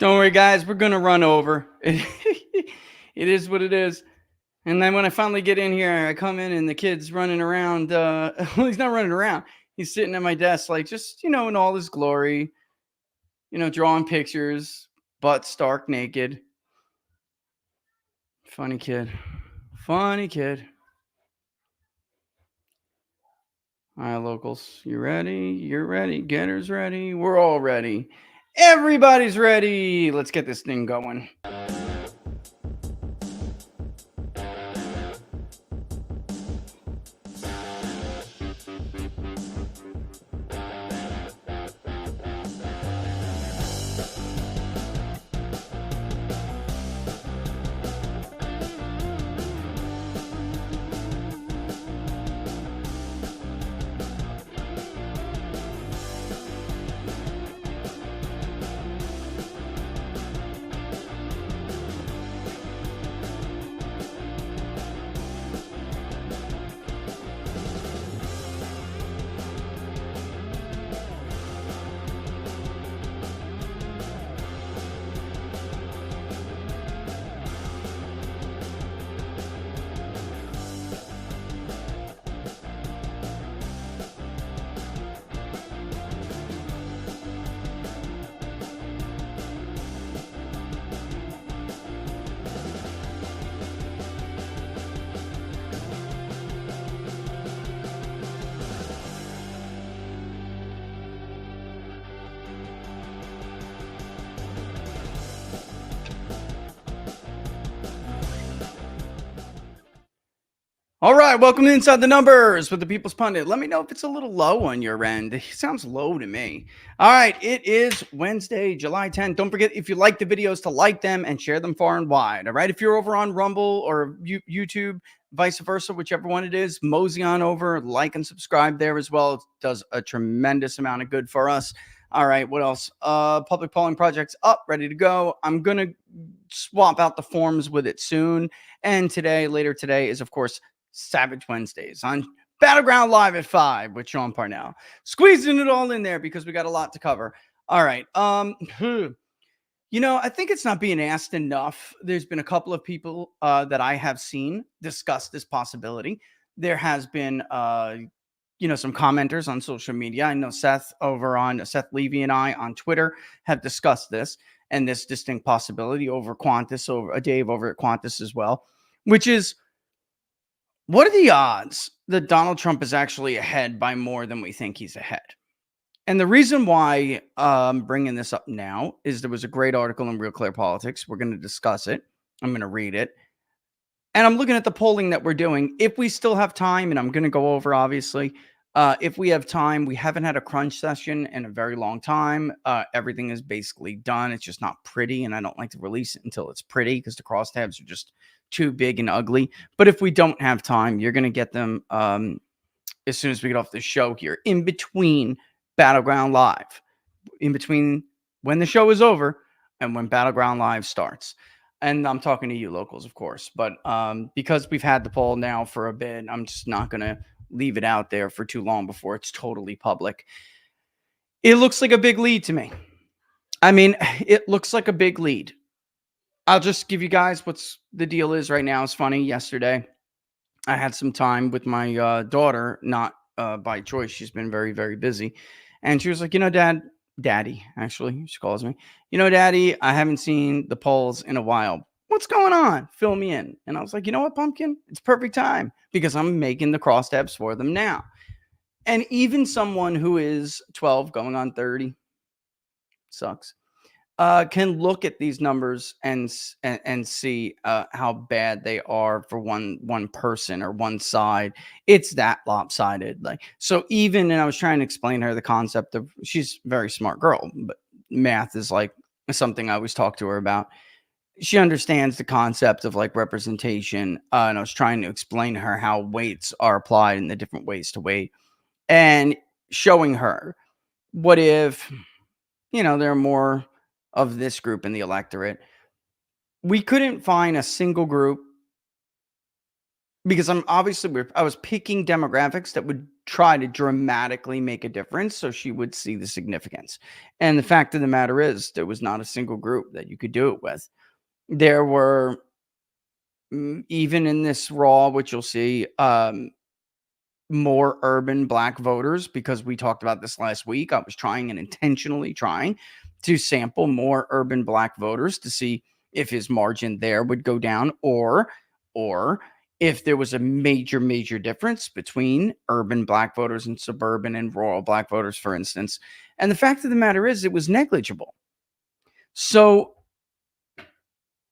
Don't worry, guys. We're gonna run over. It is what it is. And then when I finally get in here, I come in and the kid's running around. Well, he's not running around. He's sitting at my desk, like just in all his glory. Drawing pictures, butt stark naked. Funny kid. Funny kid. All right, locals. You ready? You're ready. Getter's ready. We're all ready. Everybody's ready. Let's get this thing going. All right, welcome to Inside the Numbers with the People's Pundit. Let me know if it's a little low on your end. It sounds low to me. All right, it is Wednesday, July 10th. Don't forget, if you like the videos, to like them and share them far and wide. All right, if you're over on Rumble or YouTube, vice versa, whichever one it is, mosey on over, like and subscribe there as well. It does a tremendous amount of good for us. All right, what else? Public polling project's up, ready to go. I'm going to swap out the forms with it soon. And later today is, of course, Savage Wednesdays on Battleground Live at 5 with Sean Parnell. Squeezing it all in there because we got a lot to cover. All right. I think it's not being asked enough. There's been a couple of people that I have seen discuss this possibility. There has been some commenters on social media. I know Seth Levy and I on Twitter have discussed this and this distinct possibility over Qantas, over Dave over at Qantas as well, which is, what are the odds that Donald Trump is actually ahead by more than we think he's ahead? And the reason why I'm bringing this up now is there was a great article in Real Clear Politics. We're going to discuss it. I'm going to read it. And I'm looking at the polling that we're doing. If we still have time, and I'm going to go over, obviously, if we have time, we haven't had a crunch session in a very long time. Everything is basically done. It's just not pretty, and I don't like to release it until it's pretty because the crosstabs are just too big and ugly. But if we don't have time, you're going to get them as soon as we get off the show here, in between Battleground Live, in between when the show is over and when Battleground Live starts. And I'm talking to you locals, of course, but because we've had the poll now for a bit, I'm just not going to leave it out there for too long before it's totally public. It looks like a big lead to me. I mean, it looks like a big lead. I'll just give you guys what's the deal is right now. It's funny. Yesterday, I had some time with my daughter, not by choice. She's been very, very busy. And she was like, Daddy, actually, she calls me, Daddy, I haven't seen the polls in a while. What's going on? Fill me in. And I was like, you know what, Pumpkin? It's perfect time because I'm making the crosstabs for them now. And even someone who is 12 going on 30, sucks, can look at these numbers and see how bad they are for one person or one side. It's that lopsided. And I was trying to explain to her the concept of, she's a very smart girl, but math is like something I always talk to her about. She understands the concept of like representation. And I was trying to explain to her how weights are applied and the different ways to weight, and showing her, what if, there are more of this group in the electorate. We couldn't find a single group because I was picking demographics that would try to dramatically make a difference so she would see the significance. And the fact of the matter is, there was not a single group that you could do it with. There were, even in this raw, which you'll see, more urban black voters, because we talked about this last week. I was trying and intentionally trying to sample more urban black voters to see if his margin there would go down, or if there was a major difference between urban black voters and suburban and rural black voters, for instance. And the fact of the matter is, it was negligible. So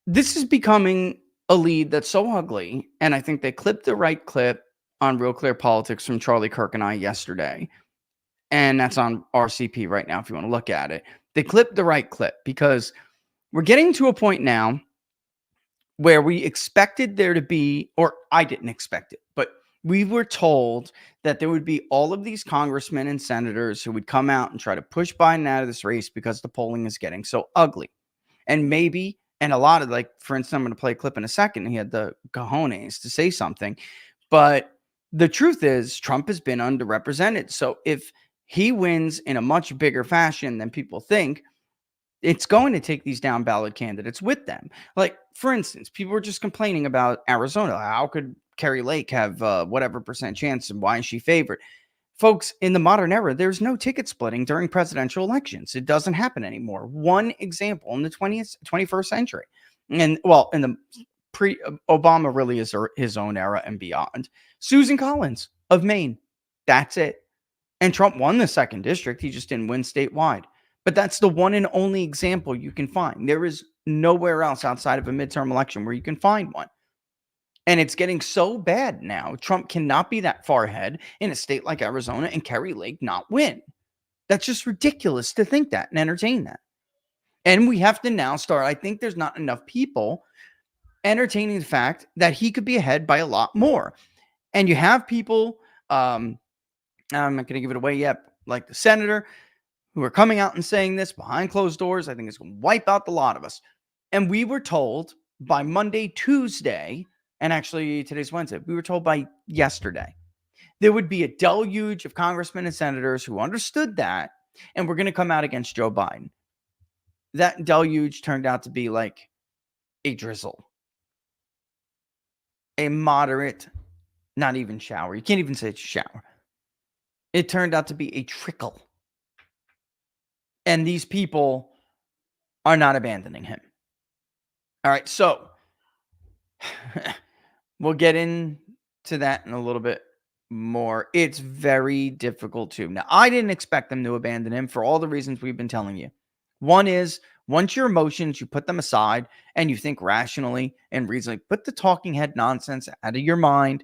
this is becoming a lead that's so ugly, and I think they clipped the right clip on Real Clear Politics from Charlie Kirk and I yesterday, and that's on RCP right now if you want to look at it. They clipped the right clip because we're getting to a point now where we expected there to be, or I didn't expect it, but we were told that there would be all of these congressmen and senators who would come out and try to push Biden out of this race because the polling is getting so ugly. And maybe, and a lot of, like, for instance, I'm going to play a clip in a second. He had the cojones to say something, but the truth is Trump has been underrepresented. So if he wins in a much bigger fashion than people think, it's going to take these down ballot candidates with them. Like, for instance, people were just complaining about Arizona. How could Kerry Lake have whatever percent chance, and why is she favored? Folks, in the modern era, there's no ticket splitting during presidential elections. It doesn't happen anymore. One example in the 21st century. And, well, in the Obama really is his own era and beyond. Susan Collins of Maine. That's it. And Trump won the 2nd district. He just didn't win statewide. But that's the one and only example you can find. There is nowhere else outside of a midterm election where you can find one. And it's getting so bad now. Trump cannot be that far ahead in a state like Arizona and Kerry Lake not win. That's just ridiculous to think that and entertain that. And we have to now start. I think there's not enough people entertaining the fact that he could be ahead by a lot more. And you have people, I'm not going to give it away yet, like the senator, who are coming out and saying this behind closed doors. I think it's going to wipe out the lot of us. And we were told by Monday, Tuesday, and actually today's Wednesday, we were told by yesterday, there would be a deluge of congressmen and senators who understood that and were going to come out against Joe Biden. That deluge turned out to be like a drizzle, a moderate, not even shower. You can't even say it's a shower. It turned out to be a trickle. And these people are not abandoning him. All right, so we'll get into that in a little bit more. It's very difficult too. Now, I didn't expect them to abandon him for all the reasons we've been telling you. One is, once your emotions, you put them aside and you think rationally and reasonably, put the talking head nonsense out of your mind.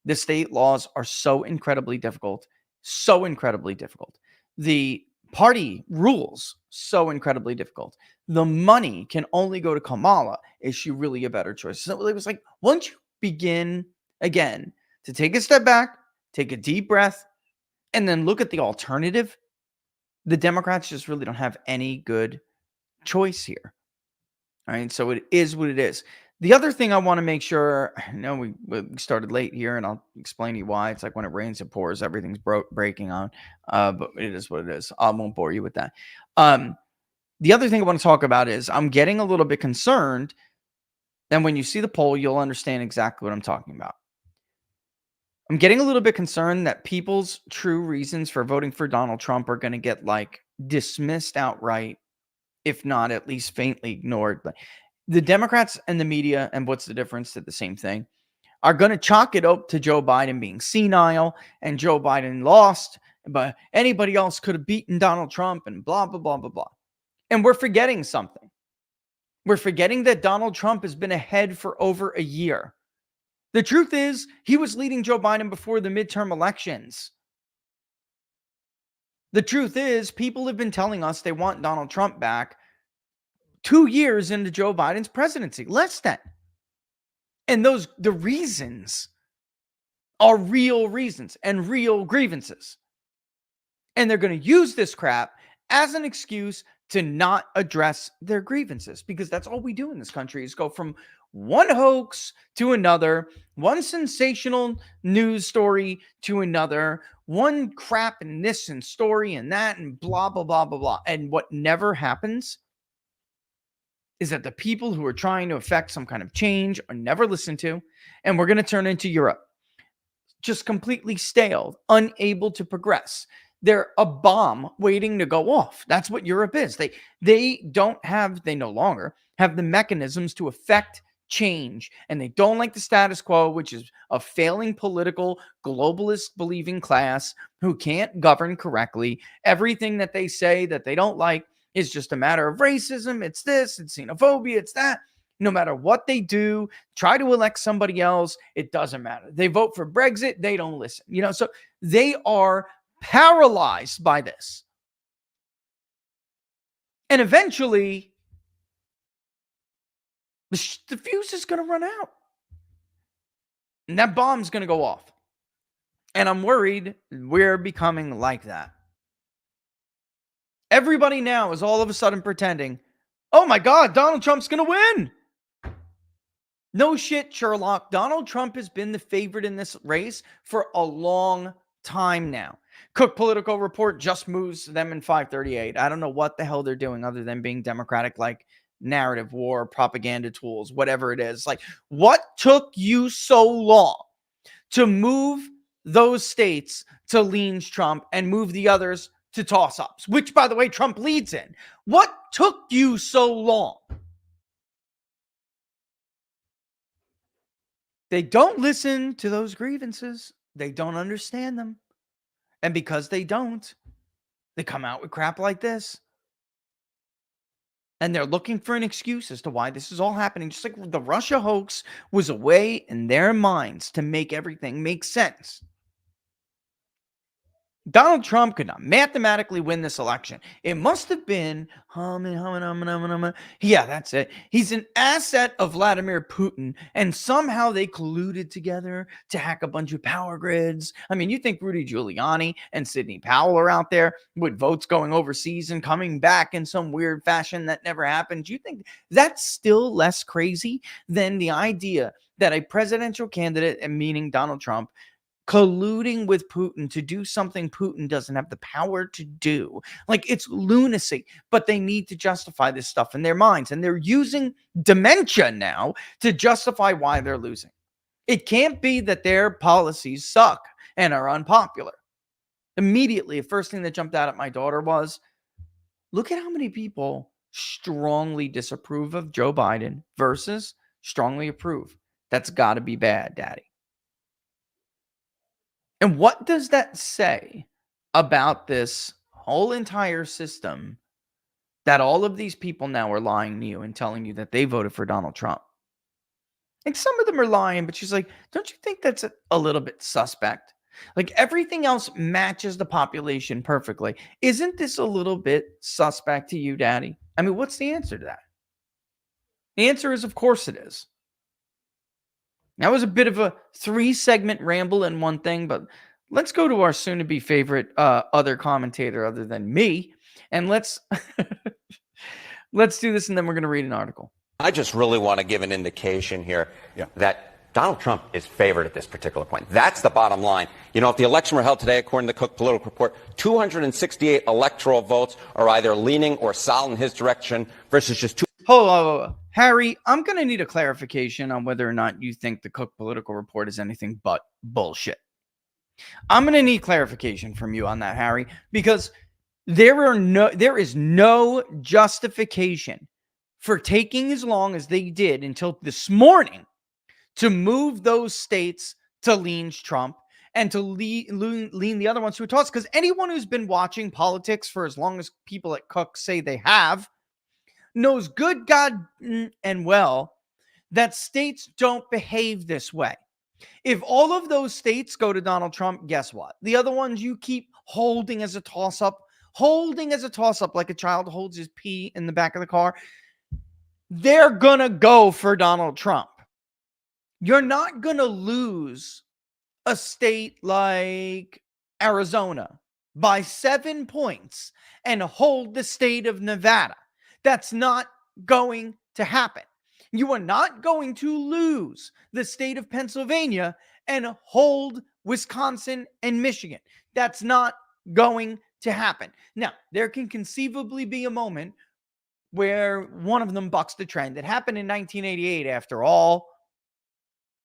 The state laws are so incredibly difficult, so incredibly difficult. The party rules, so incredibly difficult. The money can only go to Kamala. Is she really a better choice? So it was like, once you begin again to take a step back, take a deep breath, and then look at the alternative, the Democrats just really don't have any good choice here. All right, so it is what it is. The other thing I want to make sure, I know we started late here, and I'll explain to you why. It's like when it rains, it pours. Everything's breaking on, but it is what it is. I won't bore you with that. The other thing I want to talk about is I'm getting a little bit concerned, and when you see the poll, you'll understand exactly what I'm talking about. I'm getting a little bit concerned that people's true reasons for voting for Donald Trump are going to get like dismissed outright, if not at least faintly ignored. But the Democrats and the media, and what's the difference, to the same thing, are going to chalk it up to Joe Biden being senile and Joe Biden lost, but anybody else could have beaten Donald Trump and blah, blah, blah, blah, blah. And we're forgetting something. We're forgetting that Donald Trump has been ahead for over a year. The truth is, he was leading Joe Biden before the midterm elections. The truth is, people have been telling us they want Donald Trump back 2 years into Joe Biden's presidency, less than. And the reasons are real reasons and real grievances. And they're going to use this crap as an excuse to not address their grievances, because that's all we do in this country is go from one hoax to another, one sensational news story to another, one crap and this and story and that and blah, blah, blah, blah, blah. And what never happens is that the people who are trying to affect some kind of change are never listened to. And we're going to turn into Europe, just completely stale, unable to progress. They're a bomb waiting to go off. That's what Europe is. They no longer have the mechanisms to affect change, and they don't like the status quo, which is a failing political globalist believing class who can't govern correctly. Everything that they say that they don't like is just a matter of racism. It's this, it's xenophobia, it's that. No matter what they do, try to elect somebody else, it doesn't matter. They vote for Brexit, they don't listen. So they are paralyzed by this. And eventually, the fuse is going to run out. And that bomb's going to go off. And I'm worried we're becoming like that. Everybody now is all of a sudden pretending, oh my God, Donald Trump's going to win. No shit, Sherlock. Donald Trump has been the favorite in this race for a long time now. Cook Political Report just moves them in 538. I don't know what the hell they're doing other than being Democratic, like narrative war, propaganda tools, whatever it is. Like, what took you so long to move those states to lean Trump and move the others to toss-ups, which, by the way, Trump leads in? What took you so long? They don't listen to those grievances. They don't understand them. And because they don't, they come out with crap like this. And they're looking for an excuse as to why this is all happening. Just like the Russia hoax was a way in their minds to make everything make sense. Donald Trump could not mathematically win this election. It must have been, yeah, that's it. He's an asset of Vladimir Putin, and somehow they colluded together to hack a bunch of power grids. I mean, you think Rudy Giuliani and Sidney Powell are out there with votes going overseas and coming back in some weird fashion that never happened? Do you think that's still less crazy than the idea that a presidential candidate, and meaning Donald Trump, colluding with Putin to do something Putin doesn't have the power to do? Like, it's lunacy, but they need to justify this stuff in their minds, and they're using dementia now to justify why they're losing. It can't be that their policies suck and are unpopular. Immediately, the first thing that jumped out at my daughter was, look at how many people strongly disapprove of Joe Biden versus strongly approve. That's got to be bad, Daddy. And what does that say about this whole entire system, that all of these people now are lying to you and telling you that they voted for Donald Trump? And some of them are lying, but she's like, don't you think that's a little bit suspect? Like, everything else matches the population perfectly. Isn't this a little bit suspect to you, Daddy? I mean, what's the answer to that? The answer is, of course it is. That was a bit of a 3-segment ramble in one thing, but let's go to our soon-to-be favorite other commentator other than me, and let's do this, and then we're going to read an article. I just really want to give an indication here that Donald Trump is favored at this particular point. That's the bottom line. You know, if the election were held today, according to the Cook Political Report, 268 electoral votes are either leaning or solid in his direction versus just 2. Hold on. Harry, I'm going to need a clarification on whether or not you think the Cook Political Report is anything but bullshit. I'm going to need clarification from you on that, Harry, because there is no justification for taking as long as they did until this morning to move those states to lean Trump and to lean the other ones to a toss. Because anyone who's been watching politics for as long as people at Cook say they have knows good God and well that states don't behave this way. If all of those states go to Donald Trump, guess what? The other ones you keep holding as a toss-up like a child holds his pee in the back of the car, they're going to go for Donald Trump. You're not going to lose a state like Arizona by 7 points and hold the state of Nevada. That's not going to happen. You are not going to lose the state of Pennsylvania and hold Wisconsin and Michigan. That's not going to happen. Now, there can conceivably be a moment where one of them bucks the trend. It happened in 1988, after all.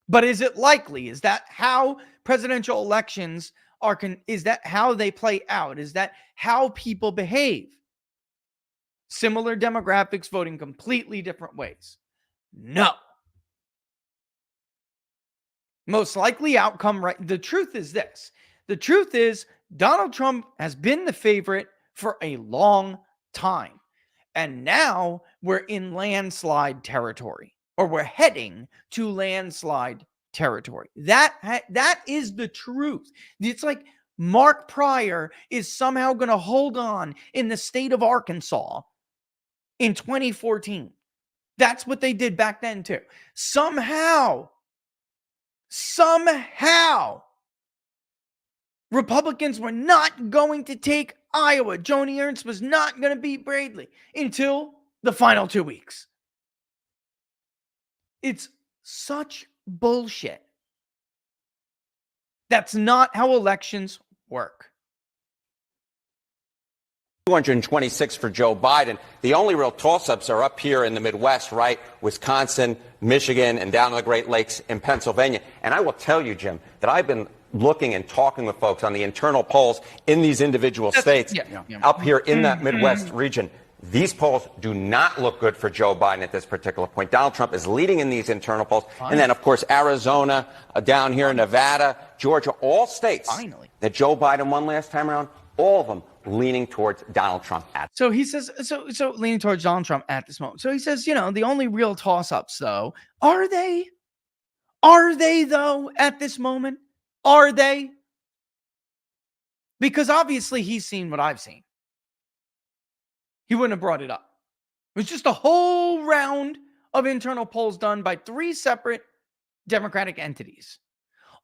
But is it likely? Is that how presidential elections are? Is that how they play out? Is that how people behave? Similar demographics voting completely different ways? No. Most likely outcome, right? The truth is this. The truth is Donald Trump has been the favorite for a long time. And now we're in landslide territory, or we're heading to landslide territory. That is the truth. It's like Mark Pryor is somehow going to hold on in the state of Arkansas in 2014. That's what they did back then too. Somehow, Republicans were not going to take Iowa. Joni Ernst was not going to beat Bradley until the final 2 weeks. It's such bullshit. That's not how elections work. 226 for Joe Biden. The only real toss-ups are up here in the Midwest, right? Wisconsin, Michigan, and down in the Great Lakes in Pennsylvania. And I will tell you, Jim, that I've been looking and talking with folks on the internal polls in these individual states up here in that Midwest region. These polls do not look good for Joe Biden at this particular point. Donald Trump is leading in these internal polls. And then, of course, Arizona, down here in Nevada, Georgia, all states that Joe Biden won last time around, all of them leaning towards Donald Trump. So he says, so leaning towards Donald Trump at this moment. So he says, the only real toss-ups, though, are they? Are they, though, at this moment? Are they? Because obviously he's seen what I've seen. He wouldn't have brought it up. It was just a whole round of internal polls done by 3 separate Democratic entities.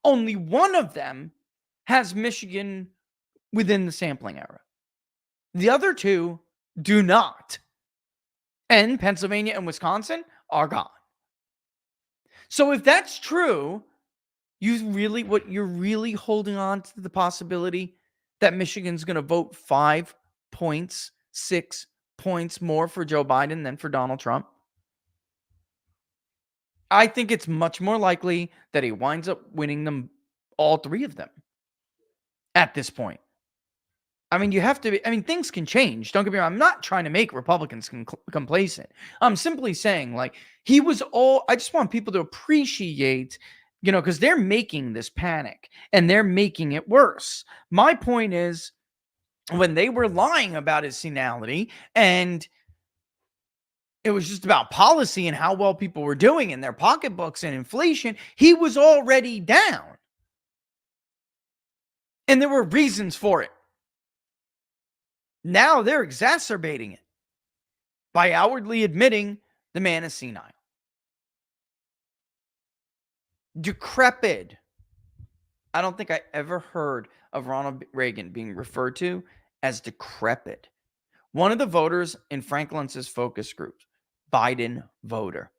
Only one of them has Michigan within the sampling era. The other 2 do not. And Pennsylvania and Wisconsin are gone. So if that's true, you're really holding on to the possibility that Michigan's going to vote 5 points, 6 points more for Joe Biden than for Donald Trump? I think it's much more likely that he winds up winning them, all 3 of them, at this point. I mean, things can change. Don't get me wrong. I'm not trying to make Republicans complacent. I'm simply saying, I just want people to appreciate, because they're making this panic and they're making it worse. My point is, when they were lying about his senility and it was just about policy and how well people were doing in their pocketbooks and inflation, he was already down. And there were reasons for it. Now they're exacerbating it by outwardly admitting the man is senile. Decrepit. I don't think I ever heard of Ronald Reagan being referred to as decrepit. One of the voters in Frank Luntz's focus group, Biden voter,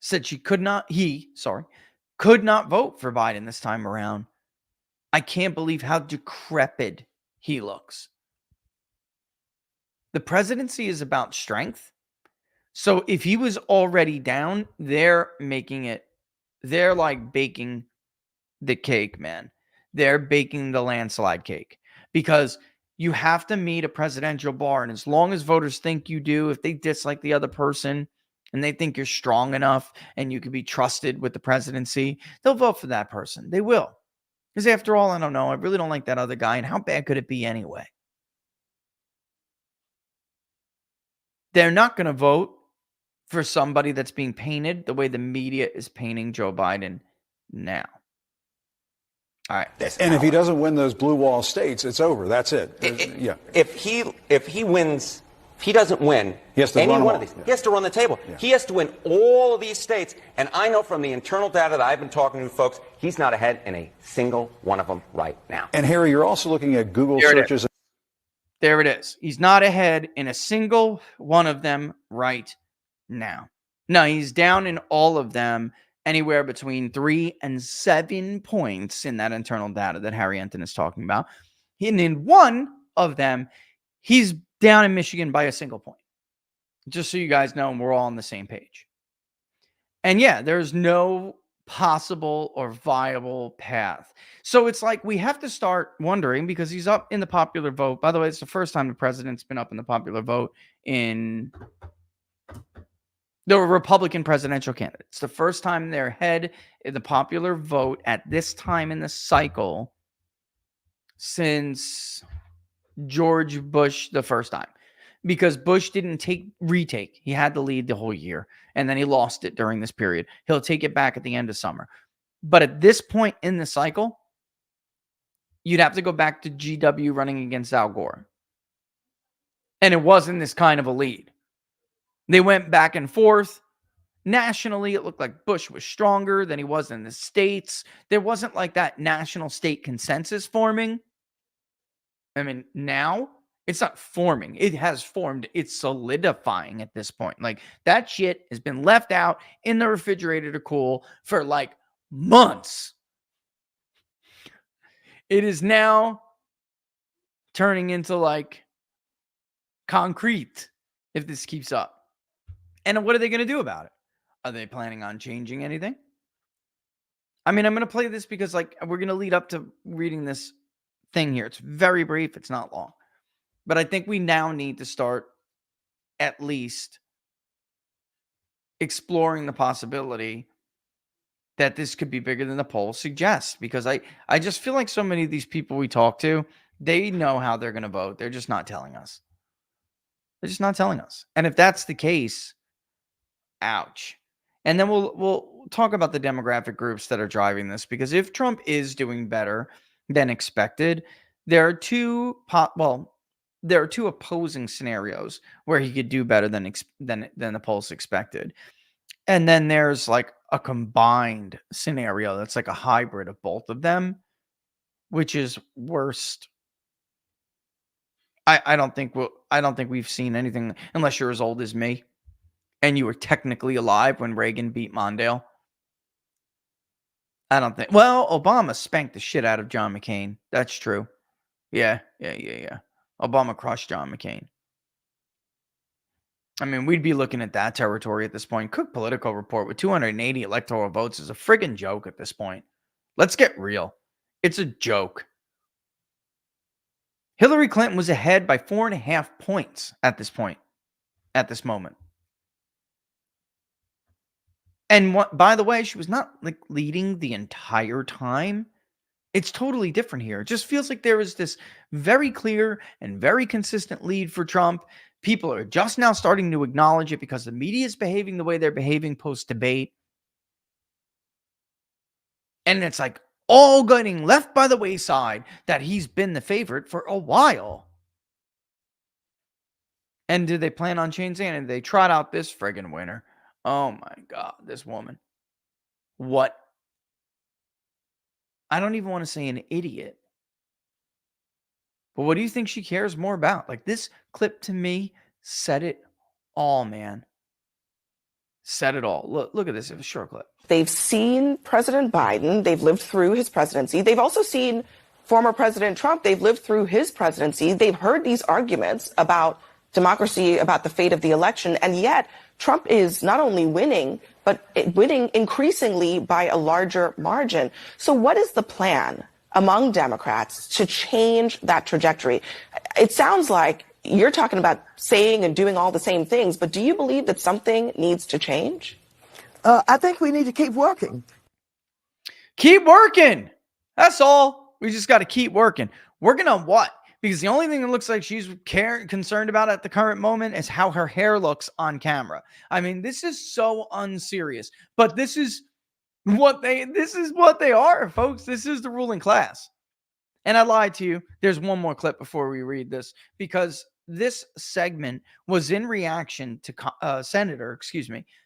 said he could not vote for Biden this time around. I can't believe how decrepit he looks. The presidency is about strength. So if he was already down, they're baking the cake, man. They're baking the landslide cake, because you have to meet a presidential bar. And as long as voters think you do, if they dislike the other person and they think you're strong enough and you can be trusted with the presidency, they'll vote for that person. They will. Because after all, I don't know. I really don't like that other guy. And how bad could it be anyway? They're not going to vote for somebody that's being painted the way the media is painting Joe Biden now. All right. And if he doesn't win those blue wall states, it's over. That's it. If he wins, if he doesn't win any one of these, he has to run the table. Yeah. He has to win all of these states. And I know from the internal data that I've been talking to folks, he's not ahead in a single one of them right now. And Harry, you're also looking at Google searches. There it is. He's not ahead in a single one of them right now. No, he's down in all of them, anywhere between 3 and 7 points in that internal data that Harry Enton is talking about. And in one of them, he's down in Michigan by a single point. Just so you guys know, and we're all on the same page. And yeah, there's no possible or viable path. So it's like we have to start wondering, because he's up in the popular vote. By the way, it's the first time the president's been up in the popular vote in the Republican presidential candidate. It's the first time they're ahead in the popular vote at this time in the cycle since George Bush the first time. Because Bush didn't retake. He had the lead the whole year, and then he lost it during this period. He'll take it back at the end of summer. But at this point in the cycle, you'd have to go back to GW running against Al Gore. And it wasn't this kind of a lead. They went back and forth. Nationally, it looked like Bush was stronger than he was in the states. There wasn't like that national state consensus forming. I mean, now it's not forming. It has formed. It's solidifying at this point. Like, that shit has been left out in the refrigerator to cool for like months. It is now turning into like concrete if this keeps up. And what are they going to do about it? Are they planning on changing anything? I mean, I'm going to play this because like we're going to lead up to reading this thing here. It's very brief. It's not long. But I think we now need to start at least exploring the possibility that this could be bigger than the polls suggest. Because I just feel like so many of these people we talk to, they know how they're going to vote. They're just not telling us. They're just not telling us. And if that's the case, ouch. And then we'll talk about the demographic groups that are driving this. Because if Trump is doing better than expected, there are two opposing scenarios where he could do better than the polls expected. And then there's like a combined scenario that's like a hybrid of both of them, which is worst. I don't think we've seen anything, unless you're as old as me and you were technically alive when Reagan beat Mondale. I don't think. Well, Obama spanked the shit out of John McCain. That's true. Yeah. Obama crushed John McCain. I mean, we'd be looking at that territory at this point. Cook Politico report with 280 electoral votes is a friggin' joke at this point. Let's get real. It's a joke. Hillary Clinton was ahead by 4.5 points at this point, at this moment. And by the way, she was not like leading the entire time. It's totally different here. It just feels like there is this very clear and very consistent lead for Trump. People are just now starting to acknowledge it because the media is behaving the way they're behaving post-debate. And it's like all getting left by the wayside that he's been the favorite for a while. And do they plan on changing it? And they trot out this friggin' winner. Oh my God, this woman. What? I don't even want to say an idiot. But what do you think she cares more about? Like, this clip to me said it all, man. Said it all. Look at this. It's a short clip. They've seen President Biden. They've lived through his presidency. They've also seen former President Trump. They've lived through his presidency. They've heard these arguments about democracy, about the fate of the election. And yet Trump is not only winning, but winning increasingly by a larger margin. So what is the plan among Democrats to change that trajectory? It sounds like you're talking about saying and doing all the same things, but do you believe that something needs to change? I think we need to keep working. Keep working. That's all. We just got to keep working. Working on what? Because the only thing that looks like she's concerned about at the current moment is how her hair looks on camera. I mean, this is so unserious, but this is what they are, folks. This is the ruling class. And I lied to you. There's one more clip before we read this, because this segment was in reaction to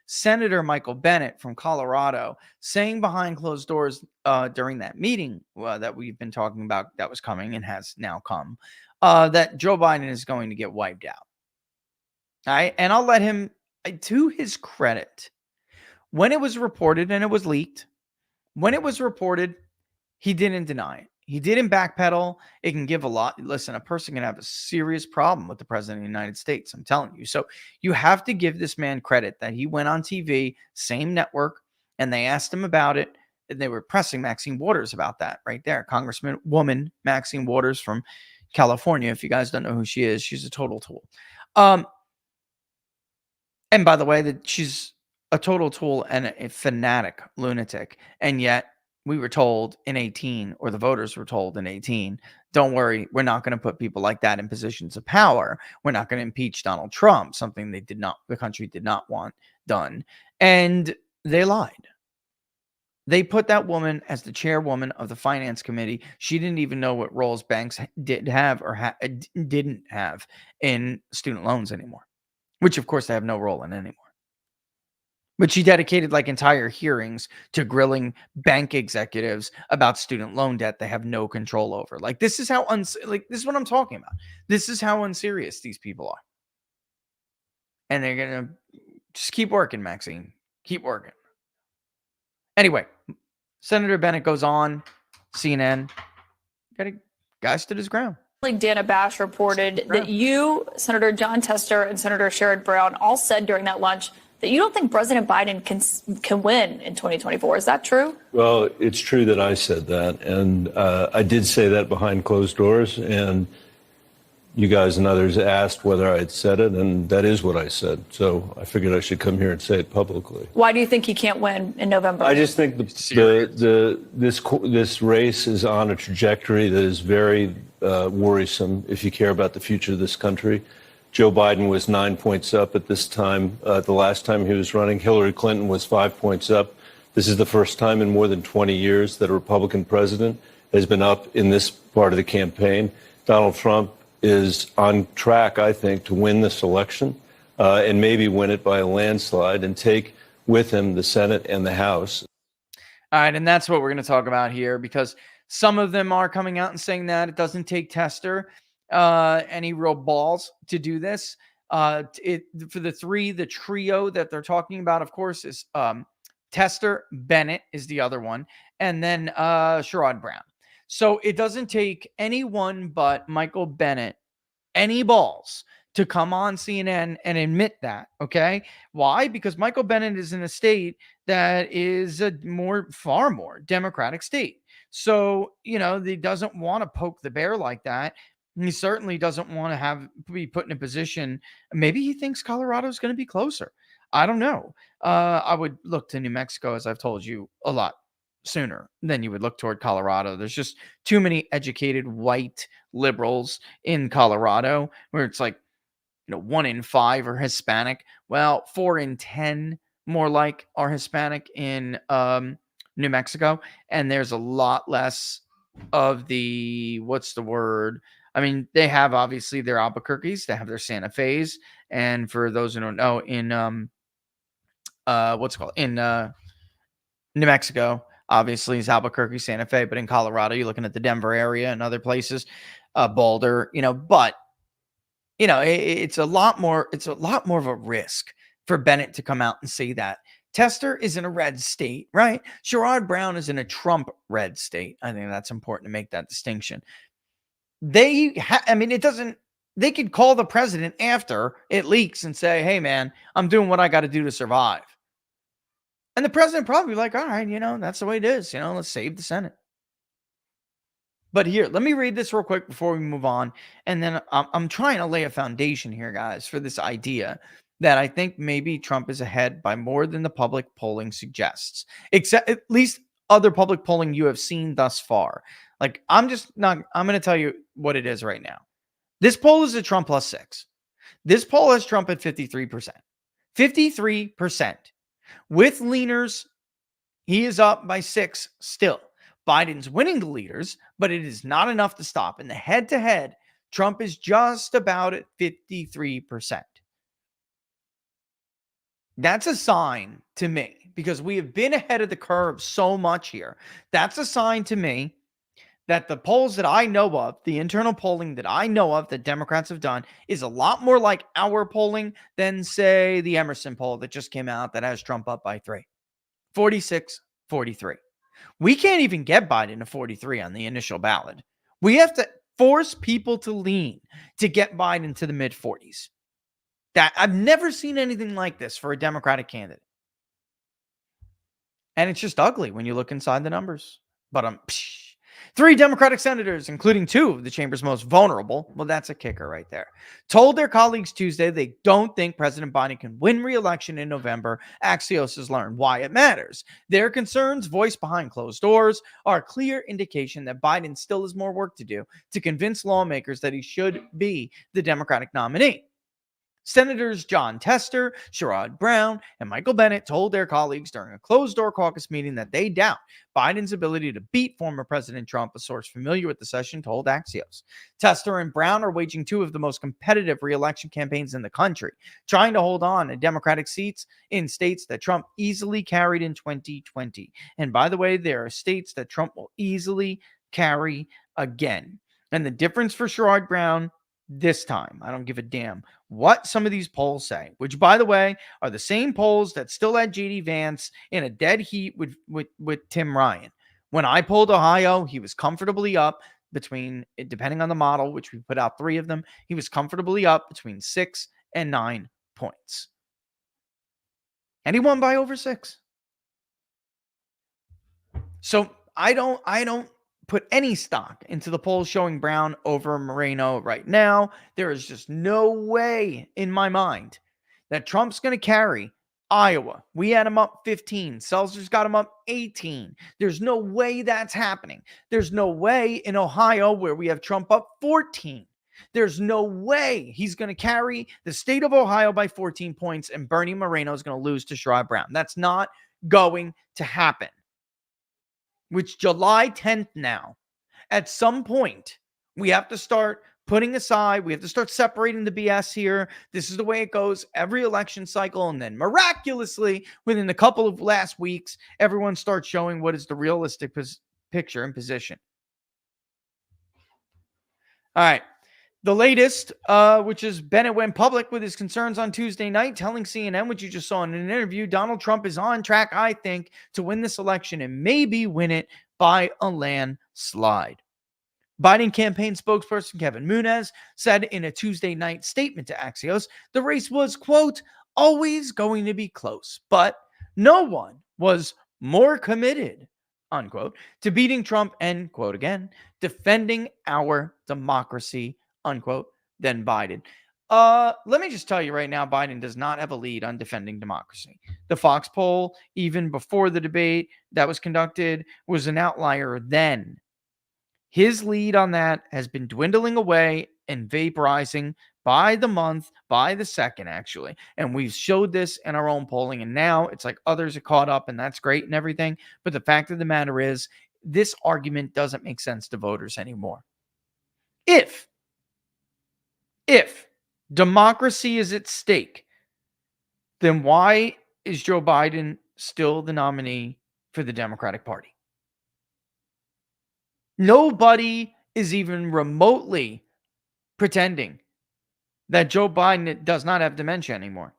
Senator Michael Bennet from Colorado saying behind closed doors during that meeting that we've been talking about that was coming and has now come, that Joe Biden is going to get wiped out. All right. And I'll let him to his credit, when it was reported and it was leaked, when it was reported, he didn't deny it. He didn't backpedal. It can give a lot. Listen, a person can have a serious problem with the president of the United States. I'm telling you. So you have to give this man credit that he went on TV, same network, and they asked him about it. And they were pressing Maxine Waters about that right there. Congresswoman Maxine Waters from California. If you guys don't know who she is, she's a total tool. And by the way, that she's a total tool and a fanatic lunatic. And yet we were told in 18, or the voters were told in 18, don't worry, we're not going to put people like that in positions of power. We're not going to impeach Donald Trump, something the country did not want done. And they lied. They put that woman as the chairwoman of the finance committee. She didn't even know what roles banks did have or didn't have in student loans anymore, which of course they have no role in anymore. But she dedicated like entire hearings to grilling bank executives about student loan debt they have no control over. Like, this is how this is what I'm talking about. This is how unserious these people are. And they're going to just keep working, Maxine. Keep working. Anyway, Senator Bennett goes on CNN. Guy stood his ground. Dana Bash reported that you, Senator John Tester, and Senator Sherrod Brown all said during that lunch that you don't think President Biden can win in 2024. Is that true? Well, it's true that I said that. And I did say that behind closed doors. And you guys and others asked whether I had said it. And that is what I said. So I figured I should come here and say it publicly. Why do you think he can't win in November? I just think this race is on a trajectory that is very worrisome if you care about the future of this country. Joe Biden was 9 points up at this time. The last time he was running, Hillary Clinton was 5 points up. This is the first time in more than 20 years that a Republican president has been up in this part of the campaign. Donald Trump is on track, I think, to win this election and maybe win it by a landslide and take with him the Senate and the House. All right, and that's what we're going to talk about here, because some of them are coming out and saying that it doesn't take Tester any real balls to do this. For the trio that they're talking about, of course, is Tester, Bennett is the other one, and then Sherrod Brown. So it doesn't take anyone but Michael Bennett any balls to come on CNN and admit that. Okay, why? Because Michael Bennett is in a state that is a far more Democratic state. So, he doesn't want to poke the bear like that. He certainly doesn't want to be put in a position. Maybe he thinks Colorado is going to be closer. I don't know. I would look to New Mexico, as I've told you, a lot sooner than you would look toward Colorado. There's just too many educated white liberals in Colorado, where it's like, 1 in 5 are Hispanic. Well, 4 in 10 more like are Hispanic in New Mexico. And there's a lot less of the, I mean, they have obviously their Albuquerques, they have their Santa Fe's, and for those who don't know, in New Mexico, obviously is Albuquerque, Santa Fe, but in Colorado, you're looking at the Denver area and other places, Boulder, but it's a lot more of a risk for Bennett to come out and say that. Tester is in a red state, right? Sherrod Brown is in a Trump red state. I think that's important to make that distinction. They could call the president after it leaks and say, hey man, I'm doing what I got to do to survive. And the president probably be like, all right, that's the way it is. Let's save the Senate. But here, let me read this real quick before we move on. And then I'm trying to lay a foundation here, guys, for this idea that I think maybe Trump is ahead by more than the public polling suggests, except at least other public polling you have seen thus far. Like, I'm going to tell you what it is right now. This poll is a Trump plus 6. This poll has Trump at 53%. 53%. With leaners, he is up by 6 still. Biden's winning the leaders, but it is not enough to stop. In the head-to-head, Trump is just about at 53%. That's a sign to me, because we have been ahead of the curve so much here. That's a sign to me that the polls that I know of, the internal polling that I know of that Democrats have done, is a lot more like our polling than, say, the Emerson poll that just came out that has Trump up by 3. 46-43. We can't even get Biden to 43 on the initial ballot. We have to force people to lean to get Biden to the mid 40s. That I've never seen anything like this for a Democratic candidate. And it's just ugly when you look inside the numbers. But 3 Democratic senators, including 2 of the chamber's most vulnerable, well, that's a kicker right there, told their colleagues Tuesday they don't think President Biden can win re-election in November. Axios has learned why it matters. Their concerns, voiced behind closed doors, are a clear indication that Biden still has more work to do to convince lawmakers that he should be the Democratic nominee. Senators John Tester, Sherrod Brown, and Michael Bennet told their colleagues during a closed-door caucus meeting that they doubt Biden's ability to beat former President Trump, a source familiar with the session told Axios. Tester and Brown are waging 2 of the most competitive re-election campaigns in the country, trying to hold on to Democratic seats in states that Trump easily carried in 2020. And by the way, there are states that Trump will easily carry again. And the difference for Sherrod Brown this time, I don't give a damn what some of these polls say, which, by the way, are the same polls that still had JD Vance in a dead heat with Tim Ryan. When I polled Ohio, he was comfortably up between, depending on the model, which we put out 3 of them, he was comfortably up between 6 and 9 points. And he won by over 6. So I don't put any stock into the polls showing Brown over Moreno right now. There is just no way in my mind that Trump's going to carry Iowa. We had him up 15. Seltzer's got him up 18. There's no way that's happening. There's no way in Ohio, where we have Trump up 14. There's no way he's going to carry the state of Ohio by 14 points and Bernie Moreno is going to lose to Sherrod Brown. That's not going to happen. Which July 10th now. At some point, we have to start putting aside, we have to start separating the BS here. This is the way it goes every election cycle. And then miraculously, within a couple of last weeks, everyone starts showing what is the realistic picture and position. All right. The latest, which is Bennett went public with his concerns on Tuesday night, telling CNN, which you just saw in an interview, Donald Trump is on track, I think, to win this election and maybe win it by a landslide. Biden campaign spokesperson Kevin Nunes said in a Tuesday night statement to Axios, the race was, quote, always going to be close, but no one was more committed, unquote, to beating Trump and, quote again, defending our democracy, unquote, than Biden. Let me just tell you right now, Biden does not have a lead on defending democracy. The Fox poll, even before the debate that was conducted, was an outlier then. His lead on that has been dwindling away and vaporizing by the month, by the second, actually. And we've showed this in our own polling, and now it's like others are caught up, and that's great and everything. But the fact of the matter is, this argument doesn't make sense to voters anymore. If democracy is at stake, then why is Joe Biden still the nominee for the Democratic Party? Nobody is even remotely pretending that Joe Biden does not have dementia anymore.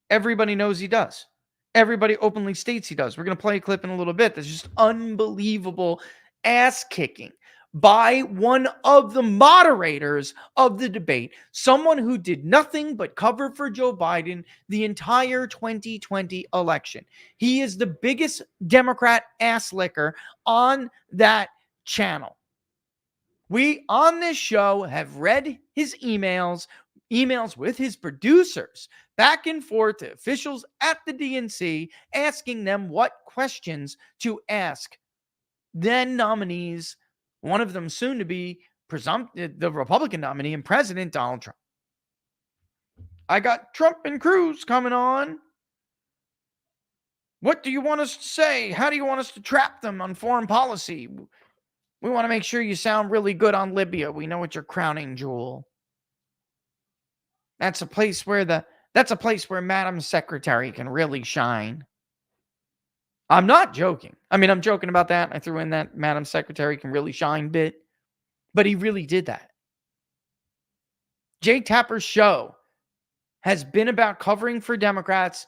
Everybody knows he does. Everybody openly states he does. We're going to play a clip in a little bit. That's just unbelievable ass kicking by one of the moderators of the debate, someone who did nothing but cover for Joe Biden the entire 2020 election. He is the biggest Democrat ass licker on that channel. We on this show have read his emails with his producers back and forth to officials at the DNC, asking them what questions to ask then nominees, one of them soon to be the Republican nominee and President Donald Trump. I got Trump and Cruz coming on. What do you want us to say? How do you want us to trap them on foreign policy? We want to make sure you sound really good on Libya. We know it's your crowning jewel. That's a place where Madam Secretary can really shine. I'm not joking. I mean, I'm joking about that. I threw in that Madam Secretary can really shine bit, but he really did that. Jake Tapper's show has been about covering for Democrats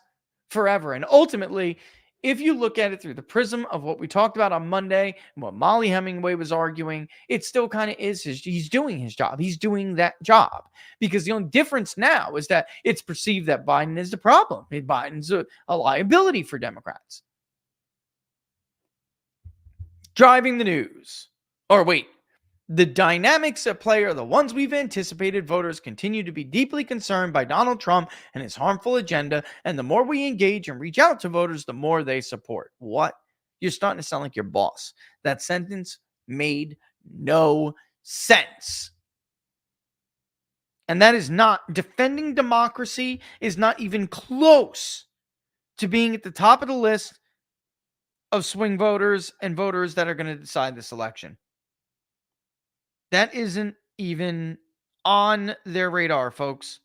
forever. And ultimately, if you look at it through the prism of what we talked about on Monday and what Molly Hemingway was arguing, it still kind of is he's doing his job. He's doing that job, because the only difference now is that it's perceived that Biden is the problem. Biden's a liability for Democrats. Driving the news. Or wait, the dynamics at play are the ones we've anticipated. Voters continue to be deeply concerned by Donald Trump and his harmful agenda, and the more we engage and reach out to voters, the more they support. What? You're starting to sound like your boss. That sentence made no sense. And that is not, defending democracy is not even close to being at the top of the list of swing voters and voters that are going to decide this election. That isn't even on their radar, folks.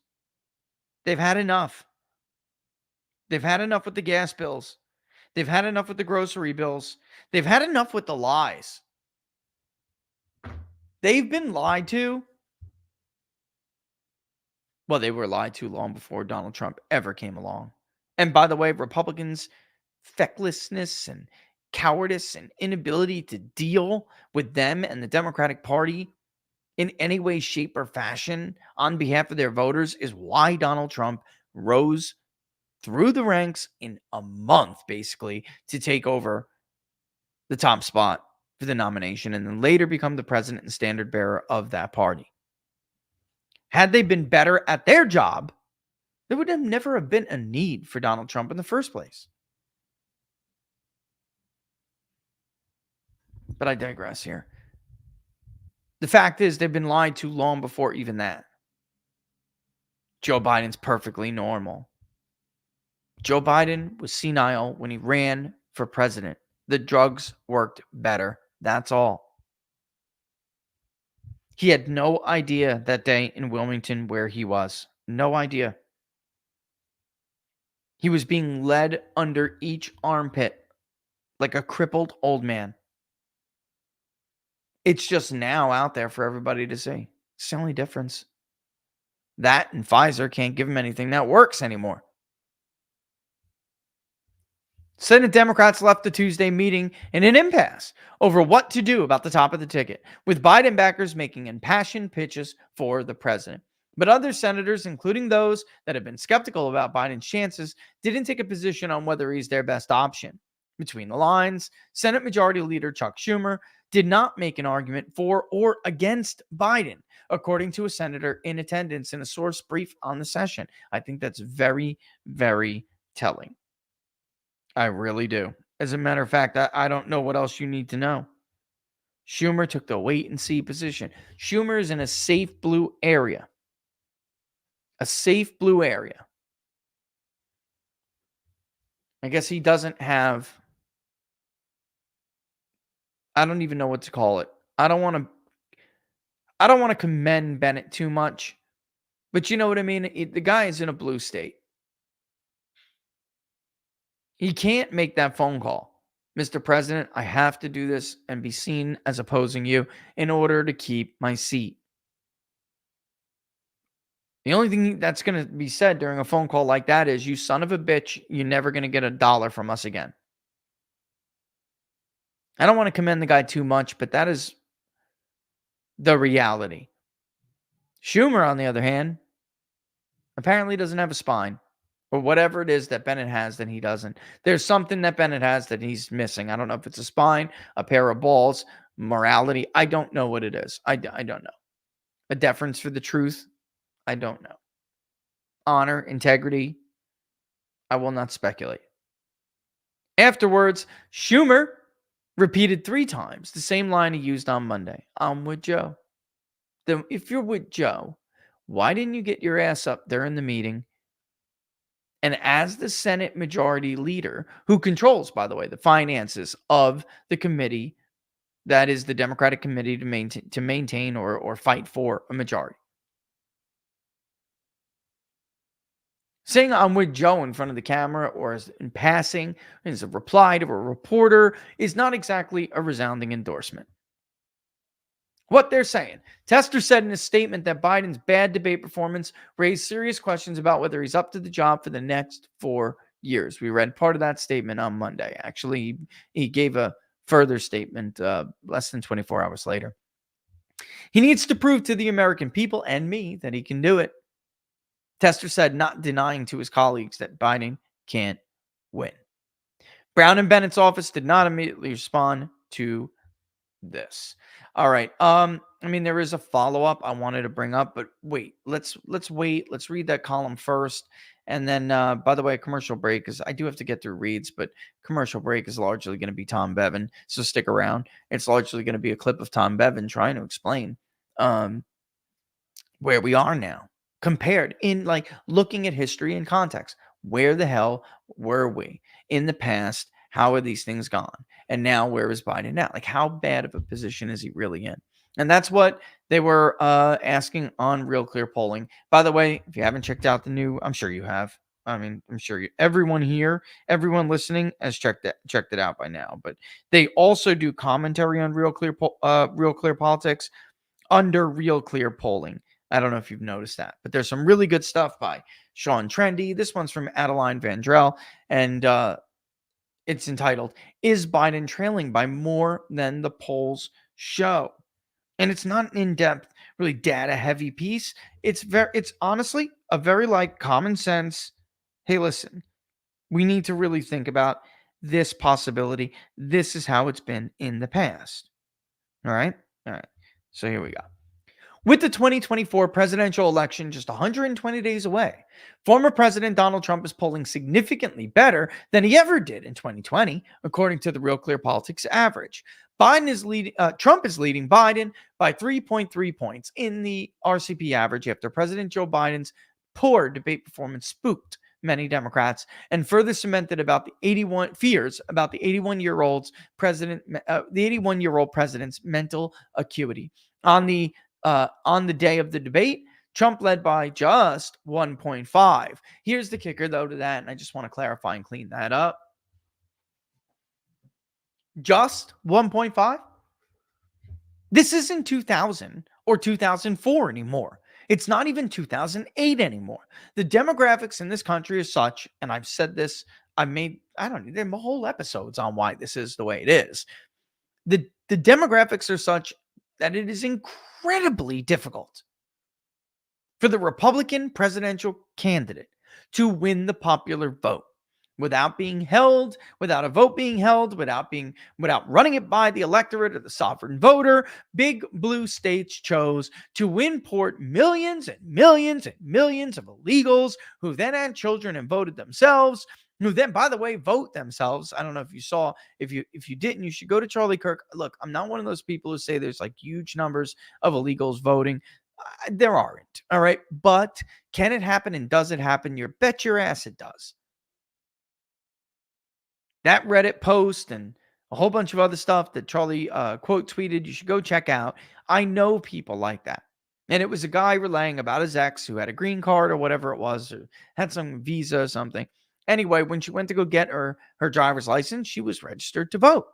They've had enough. They've had enough with the gas bills. They've had enough with the grocery bills. They've had enough with the lies. They've been lied to. Well, they were lied to long before Donald Trump ever came along. And by the way, Republicans' fecklessness and cowardice and inability to deal with them and the Democratic Party in any way, shape, or fashion on behalf of their voters is why Donald Trump rose through the ranks in a month, basically, to take over the top spot for the nomination and then later become the president and standard bearer of that party. Had they been better at their job, there would have never have been a need for Donald Trump in the first place. But I digress here. The fact is, they've been lied to long before even that. Joe Biden's perfectly normal. Joe Biden was senile when he ran for president. The drugs worked better. That's all. He had no idea that day in Wilmington where he was. No idea. He was being led under each armpit like a crippled old man. It's just now out there for everybody to see. It's the only difference. That and Pfizer can't give him anything that works anymore. Senate Democrats left the Tuesday meeting in an impasse over what to do about the top of the ticket, with Biden backers making impassioned pitches for the president. But other senators, including those that have been skeptical about Biden's chances, didn't take a position on whether he's their best option. Between the lines, Senate Majority Leader Chuck Schumer did not make an argument for or against Biden, according to a senator in attendance in a source brief on the session. I think that's very, very telling. I really do. As a matter of fact, I don't know what else you need to know. Schumer took the wait and see position. Schumer is in a safe blue area. A safe blue area. I guess he doesn't have, I don't even know what to call it. I don't want to commend Bennett too much, but you know what I mean? The guy is in a blue state. He can't make that phone call. Mr. President, I have to do this and be seen as opposing you in order to keep my seat. The only thing that's going to be said during a phone call like that is, you son of a bitch, you're never going to get $1 from us again. I don't want to commend the guy too much, but that is the reality. Schumer, on the other hand, apparently doesn't have a spine. Or whatever it is that Bennett has that he doesn't. There's something that Bennett has that he's missing. I don't know if it's a spine, a pair of balls, morality. I don't know what it is. I don't know. A deference for the truth. I don't know. Honor, integrity. I will not speculate. Afterwards, Schumer repeated 3 times the same line he used on Monday. I'm with Joe. Then if you're with Joe, why didn't you get your ass up there in the meeting? And as the Senate Majority Leader, who controls, by the way, the finances of the committee, that is the Democratic Committee to maintain or fight for a majority. Saying I'm with Joe in front of the camera or as in passing as a reply to a reporter is not exactly a resounding endorsement. What they're saying. Tester said in a statement that Biden's bad debate performance raised serious questions about whether he's up to the job for the next 4 years. We read part of that statement on Monday. Actually, he gave a further statement less than 24 hours later. He needs to prove to the American people and me that he can do it. Tester said, not denying to his colleagues that Biden can't win. Brown and Bennett's office did not immediately respond to this. All right. I mean, there is a follow-up I wanted to bring up, but wait, let's wait. Let's read that column first. And then, by the way, a commercial break, because I do have to get through reads, but commercial break is largely going to be Tom Bevan. So stick around. It's largely going to be a clip of Tom Bevan trying to explain where we are now, compared in like looking at history and context. Where the hell were we in the past? How are these things gone? And now where is Biden now? Like, how bad of a position is he really in? And that's what they were asking on Real Clear Polling. By the way, if you haven't checked out the new, I'm sure you have. I mean, I'm sure everyone here, everyone listening has checked it out by now. But they also do commentary on Real Clear Politics under Real Clear Polling. I don't know if you've noticed that, but there's some really good stuff by Sean Trendy. This one's from Adeline Vandrell, and it's entitled, "Is Biden Trailing by More Than the Polls Show?" And it's not an in-depth, really data-heavy piece. It's honestly a very like common sense. Hey, listen, we need to really think about this possibility. This is how it's been in the past. All right. So here we go. With the 2024 presidential election just 120 days away, former President Donald Trump is polling significantly better than he ever did in 2020, according to the Real Clear Politics average. Trump is leading Biden by 3.3 points in the RCP average after President Joe Biden's poor debate performance spooked many Democrats and further cemented about the 81-year-old president's mental acuity. On the day of the debate, Trump led by just 1.5. Here's the kicker, though, to that, and I just want to clarify and clean that up. Just 1.5? This isn't 2000 or 2004 anymore. It's not even 2008 anymore. The demographics in this country are such, and I've said this, there are whole episodes on why this is the way it is. The demographics are such that it is incredibly difficult for the Republican presidential candidate to win the popular vote without a vote being held, without running it by the electorate or the sovereign voter. Big blue states chose to import millions and millions and millions of illegals who then had children and voted themselves, who then, by the way, vote themselves. I don't know if you saw, if you didn't, you should go to Charlie Kirk. Look, I'm not one of those people who say there's like huge numbers of illegals voting. There aren't. All right. But can it happen, and does it happen? You bet your ass it does. That Reddit post and a whole bunch of other stuff that Charlie quote tweeted, you should go check out. I know people like that. And it was a guy relaying about his ex who had a green card or whatever it was, or had some visa or something. Anyway, when she went to go get her driver's license, she was registered to vote.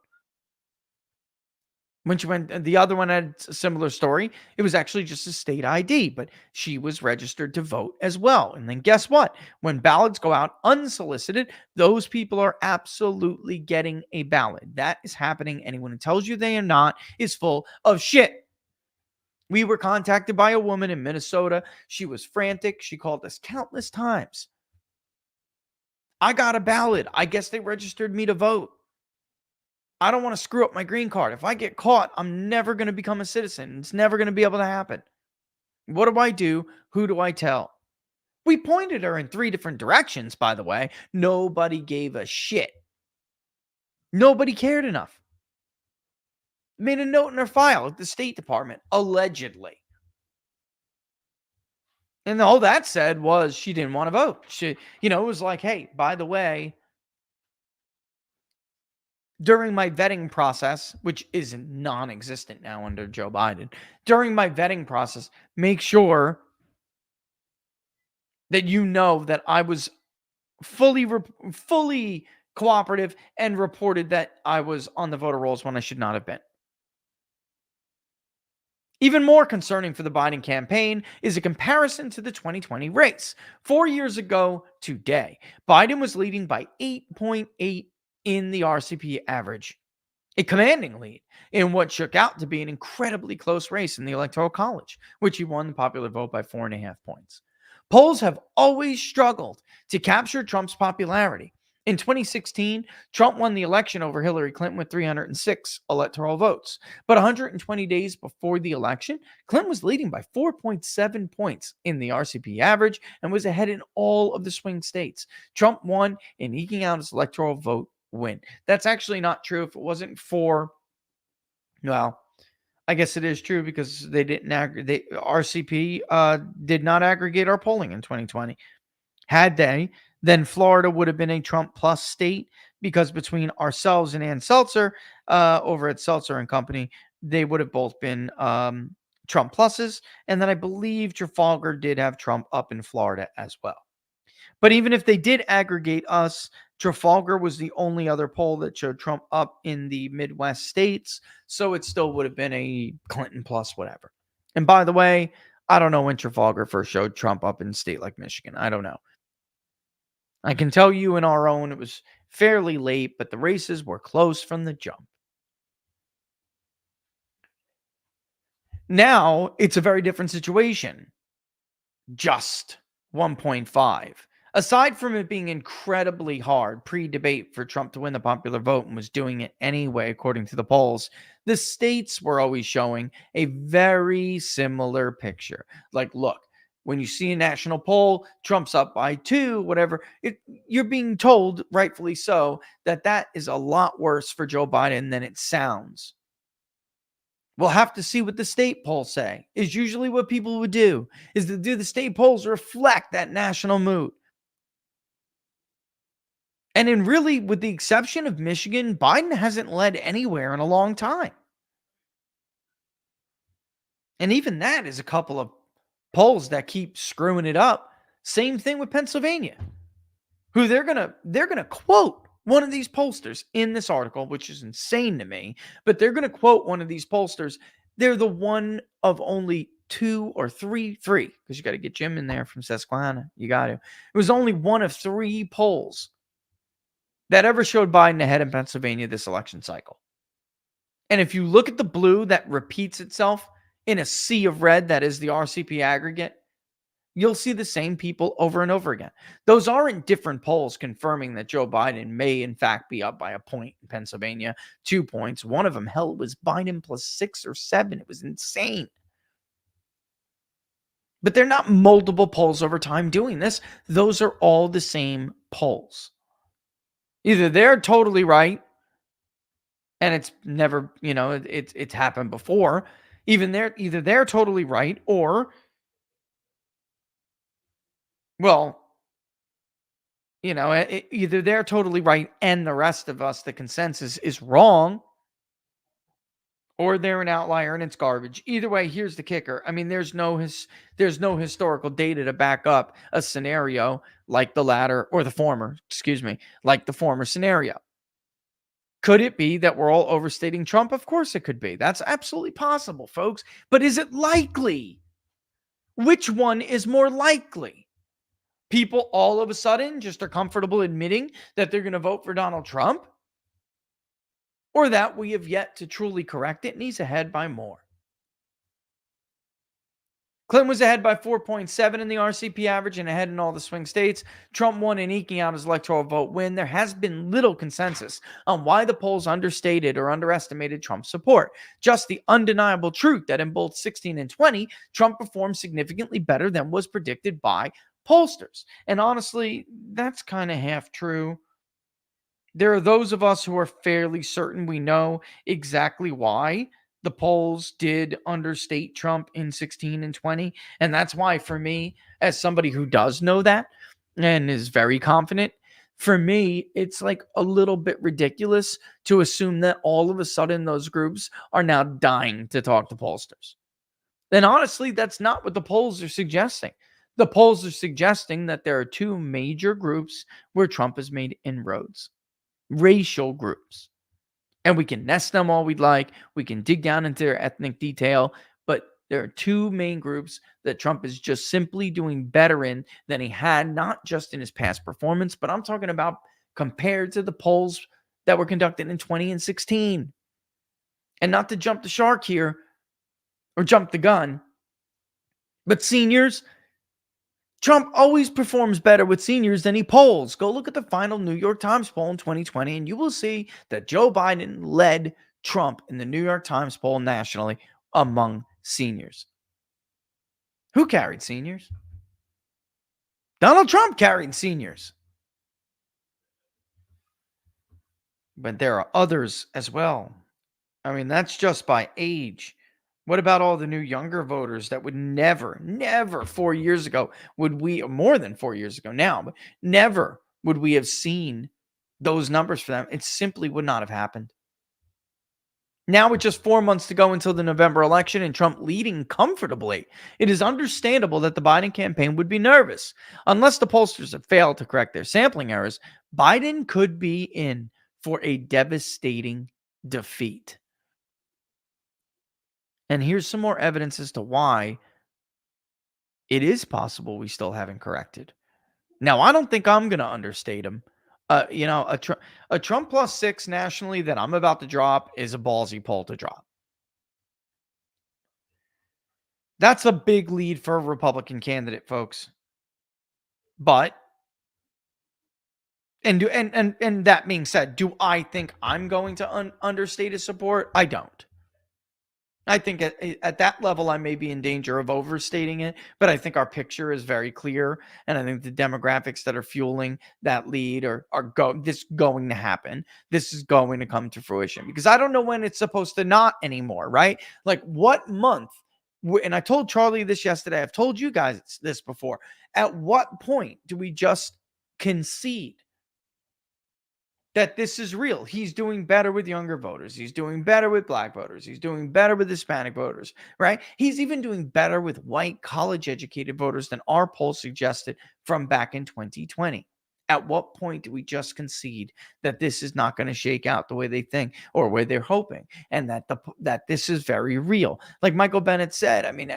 When she went, the other one had a similar story. It was actually just a state ID, but she was registered to vote as well. And then guess what? When ballots go out unsolicited, those people are absolutely getting a ballot. That is happening. Anyone who tells you they are not is full of shit. We were contacted by a woman in Minnesota. She was frantic. She called us countless times. I got a ballot. I guess they registered me to vote. I don't want to screw up my green card. If I get caught, I'm never going to become a citizen. It's never going to be able to happen. What do I do? Who do I tell? We pointed her in 3 different directions, by the way. Nobody gave a shit. Nobody cared enough. Made a note in her file at the State Department, allegedly. And all that said was she didn't want to vote. She, it was like, hey, by the way, during my vetting process, which is non-existent now under Joe Biden, during my vetting process, make sure that you know that I was fully cooperative and reported that I was on the voter rolls when I should not have been. Even more concerning for the Biden campaign is a comparison to the 2020 race. 4 years ago today, Biden was leading by 8.8 in the RCP average, a commanding lead in what shook out to be an incredibly close race in the Electoral College, which he won the popular vote by 4.5 points. Polls have always struggled to capture Trump's popularity. In 2016, Trump won the election over Hillary Clinton with 306 electoral votes. But 120 days before the election, Clinton was leading by 4.7 points in the RCP average and was ahead in all of the swing states. Trump won in eking out his electoral vote win. That's actually not true. If it wasn't for, well, I guess it is true because they didn't aggregate. RCP did not aggregate our polling in 2020. Had they, then Florida would have been a Trump plus state because between ourselves and Ann Seltzer over at Seltzer and Company, they would have both been Trump pluses. And then I believe Trafalgar did have Trump up in Florida as well. But even if they did aggregate us, Trafalgar was the only other poll that showed Trump up in the Midwest states. So it still would have been a Clinton plus whatever. And by the way, I don't know when Trafalgar first showed Trump up in a state like Michigan. I don't know. I can tell you in our own, it was fairly late, but the races were close from the jump. Now it's a very different situation. Just 1.5. Aside from it being incredibly hard pre-debate for Trump to win the popular vote and was doing it anyway, according to the polls, the states were always showing a very similar picture. Like, look, when you see a national poll, Trump's up by 2, whatever, you're being told, rightfully so, that is a lot worse for Joe Biden than it sounds. We'll have to see what the state polls say, is usually what people would do, is to do the state polls reflect that national mood. And in really, with the exception of Michigan, Biden hasn't led anywhere in a long time. And even that is a couple of polls that keep screwing it up. Same thing with Pennsylvania, who they're gonna quote one of these pollsters in this article, which is insane to me. But they're gonna quote one of these pollsters. They're the one of only 2 or 3, because you got to get Jim in there from Susquehanna. You got to. It was only one of 3 polls that ever showed Biden ahead in Pennsylvania this election cycle. And if you look at the blue that repeats itself in a sea of red, that is the RCP aggregate, you'll see the same people over and over again. Those aren't different polls confirming that Joe Biden may in fact be up by a point in Pennsylvania, 2 points. One of them, hell, was Biden plus 6 or 7. It was insane. But they're not multiple polls over time doing this. Those are all the same polls. Either they're totally right, and it's never, it's happened before. Either they're totally right, or, well, either they're totally right and the rest of us, the consensus, is wrong, or they're an outlier and it's garbage. Either way, here's the kicker. I mean, there's no historical data to back up a scenario like the latter, or the former, like the former scenario. Could it be that we're all overstating Trump? Of course it could be. That's absolutely possible, folks. But is it likely? Which one is more likely? People all of a sudden just are comfortable admitting that they're going to vote for Donald Trump? Or that we have yet to truly correct it and he's ahead by more? Clinton was ahead by 4.7 in the RCP average and ahead in all the swing states. Trump won in eking out his electoral vote win. There has been little consensus on why the polls understated or underestimated Trump's support. Just the undeniable truth that in both 16 and 20, Trump performed significantly better than was predicted by pollsters. And honestly, that's kind of half true. There are those of us who are fairly certain we know exactly why the polls did understate Trump in 16 and 20. And that's why, for me, as somebody who does know that and is very confident, for me, it's like a little bit ridiculous to assume that all of a sudden those groups are now dying to talk to pollsters. And honestly, that's not what the polls are suggesting. The polls are suggesting that there are two major groups where Trump has made inroads, racial groups. And we can nest them all we'd like. We can dig down into their ethnic detail. But there are two main groups that Trump is just simply doing better in than he had, not just in his past performance, but I'm talking about compared to the polls that were conducted in 2016. And not to jump the shark here or jump the gun, but seniors, Trump always performs better with seniors than he polls. Go look at the final New York Times poll in 2020, and you will see that Joe Biden led Trump in the New York Times poll nationally among seniors. Who carried seniors? Donald Trump carried seniors. But there are others as well. I mean, that's just by age. What about all the new younger voters that would never 4 years ago would we, more than 4 years ago now, but never would we have seen those numbers for them? It simply would not have happened. Now, with just 4 months to go until the November election and Trump leading comfortably, it is understandable that the Biden campaign would be nervous. Unless the pollsters have failed to correct their sampling errors, Biden could be in for a devastating defeat. And here's some more evidence as to why it is possible we still haven't corrected. Now, I don't think I'm going to understate him. A Trump plus 6 nationally that I'm about to drop is a ballsy poll to drop. That's a big lead for a Republican candidate, folks. But, and that being said, do I think I'm going to understate his support? I don't. I think at that level, I may be in danger of overstating it, but I think our picture is very clear. And I think the demographics that are fueling that lead this going to happen. This is going to come to fruition because I don't know when it's supposed to not anymore, right? Like what month? And I told Charlie this yesterday. I've told you guys this before. At what point do we just concede that this is real? He's doing better with younger voters. He's doing better with black voters. He's doing better with Hispanic voters, right? He's even doing better with white college-educated voters than our poll suggested from back in 2020. At what point do we just concede that this is not going to shake out the way they think or where they're hoping, and that this is very real? Like Michael Bennett said, I mean,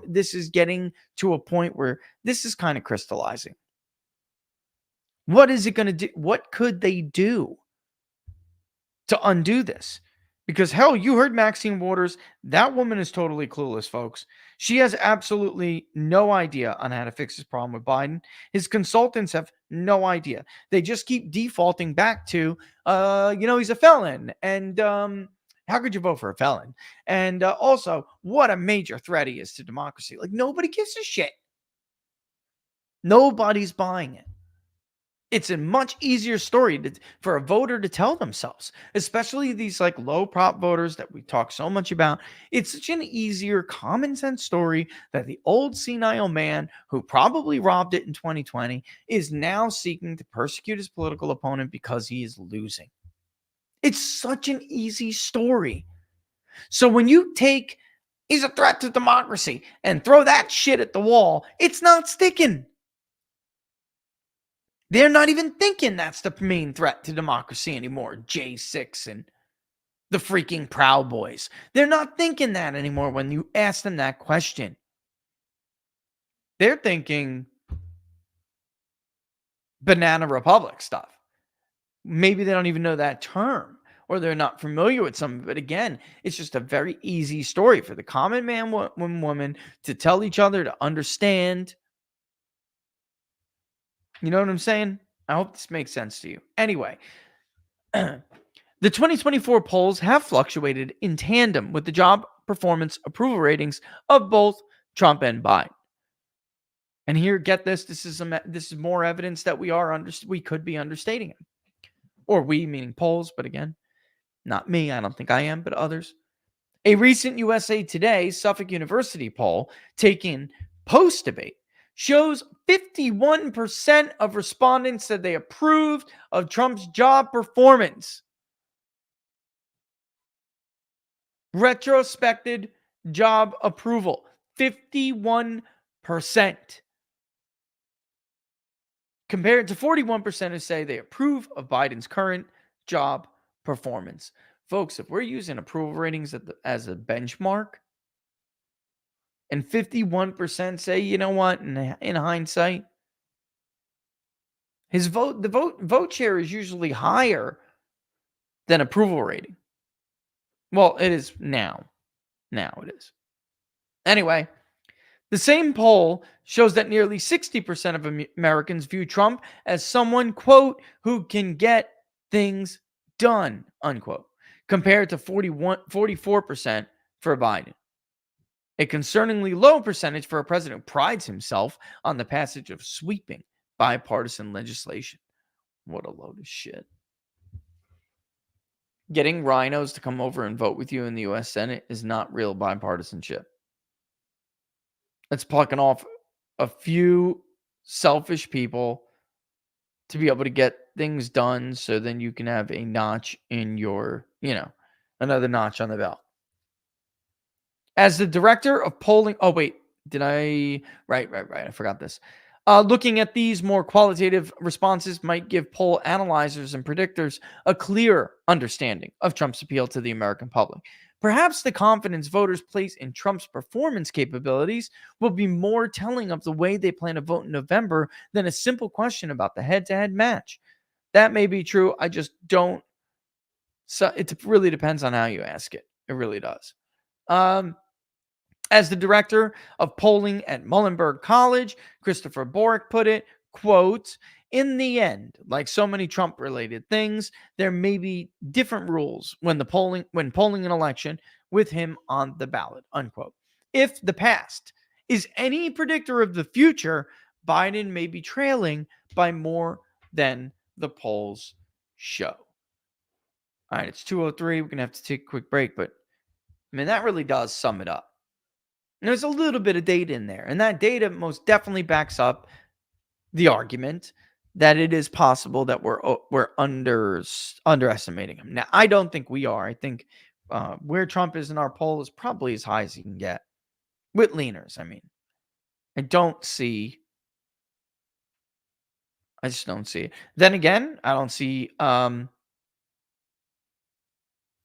this is getting to a point where this is kind of crystallizing. What is it going to do? What could they do to undo this? Because hell, you heard Maxine Waters. That woman is totally clueless, folks. She has absolutely no idea on how to fix this problem with Biden. His consultants have no idea. They just keep defaulting back to, he's a felon. And how could you vote for a felon? And also, what a major threat he is to democracy. Like, nobody gives a shit. Nobody's buying it. It's a much easier story for a voter to tell themselves, especially these like low prop voters that we talk so much about. It's such an easier common sense story that the old senile man who probably robbed it in 2020 is now seeking to persecute his political opponent because he is losing. It's such an easy story. So when you take he's a threat to democracy and throw that shit at the wall, it's not sticking. They're not even thinking that's the main threat to democracy anymore. J6 and the freaking Proud Boys. They're not thinking that anymore when you ask them that question. They're thinking Banana Republic stuff. Maybe they don't even know that term or they're not familiar with some of it. Again, it's just a very easy story for the common man, woman to tell each other, to understand. You know what I'm saying? I hope this makes sense to you. Anyway, the 2024 polls have fluctuated in tandem with the job performance approval ratings of both Trump and Biden. And here, get this: this is more evidence that we could be understating him, or we meaning polls. But again, not me. I don't think I am, but others. A recent USA Today Suffolk University poll taken post-debate shows 51% of respondents said they approved of Trump's job performance. Retrospected job approval, 51%. compared to 41% who say they approve of Biden's current job performance. Folks, if we're using approval ratings as a benchmark, and 51% say, you know what, in hindsight, the vote share is usually higher than approval rating. Well, it is now. Now it is. Anyway, the same poll shows that nearly 60% of Americans view Trump as someone, quote, who can get things done, unquote, compared to 44% for Biden. A concerningly low percentage for a president who prides himself on the passage of sweeping bipartisan legislation. What a load of shit. Getting rhinos to come over and vote with you in the U.S. Senate is not real bipartisanship. It's plucking off a few selfish people to be able to get things done so then you can have a notch in your, another notch on the belt. As the director of polling, right, I forgot this. Looking at these more qualitative responses might give poll analyzers and predictors a clear understanding of Trump's appeal to the American public. Perhaps the confidence voters place in Trump's performance capabilities will be more telling of the way they plan to vote in November than a simple question about the head-to-head match. That may be true. I just don't. So it really depends on how you ask it. It really does. As the director of polling at Muhlenberg College, Christopher Borick put it, quote, in the end, like so many Trump-related things, there may be different rules when polling an election with him on the ballot, unquote. If the past is any predictor of the future, Biden may be trailing by more than the polls show. All right, it's 2:03. We're going to have to take a quick break, but I mean, that really does sum it up. And there's a little bit of data in there, and that data most definitely backs up the argument that it is possible that we're underestimating him. Now, I don't think we are. I think where Trump is in our poll is probably as high as he can get with leaners. I mean, I just don't see it. Then again, I don't see how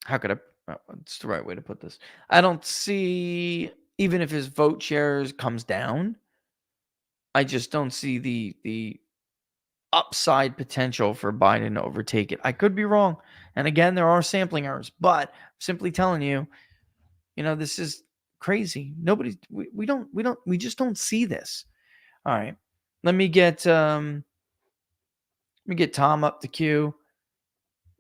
could I? What's the right way to put this? I don't see. Even if his vote shares comes down, I just don't see the upside potential for Biden to overtake it. I could be wrong. And again, there are sampling errors, but I'm simply telling you, this is crazy. We just don't see this. All right. Let me get Tom up the queue.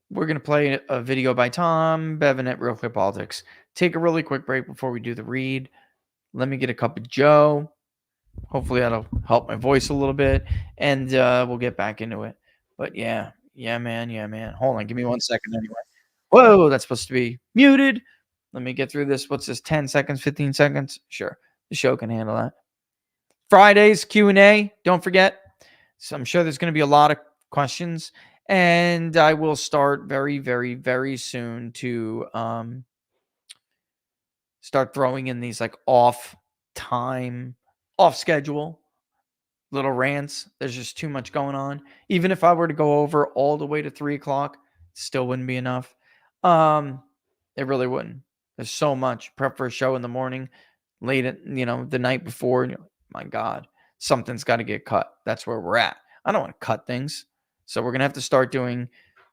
We're going to play a video by Tom Bevan at Real Clear Politics. Take a really quick break before we do the read. Let me get a cup of Joe. Hopefully that'll help my voice a little bit, and we'll get back into it. But yeah, man. Hold on, give me 1 second anyway. Whoa, that's supposed to be muted. Let me get through this. What's this, 10 seconds, 15 seconds? Sure, the show can handle that. Fridays, Q&A, don't forget. So I'm sure there's going to be a lot of questions, and I will start very, very, very soon to start throwing in these like off schedule little rants. There's just too much going on. Even if I were to go over all the way to 3:00, still wouldn't be enough. It really wouldn't. There's so much. Prep for a show in the morning, late at, the night before. And you're like, my God, something's got to get cut. That's where we're at. I don't want to cut things. So we're going to have to start doing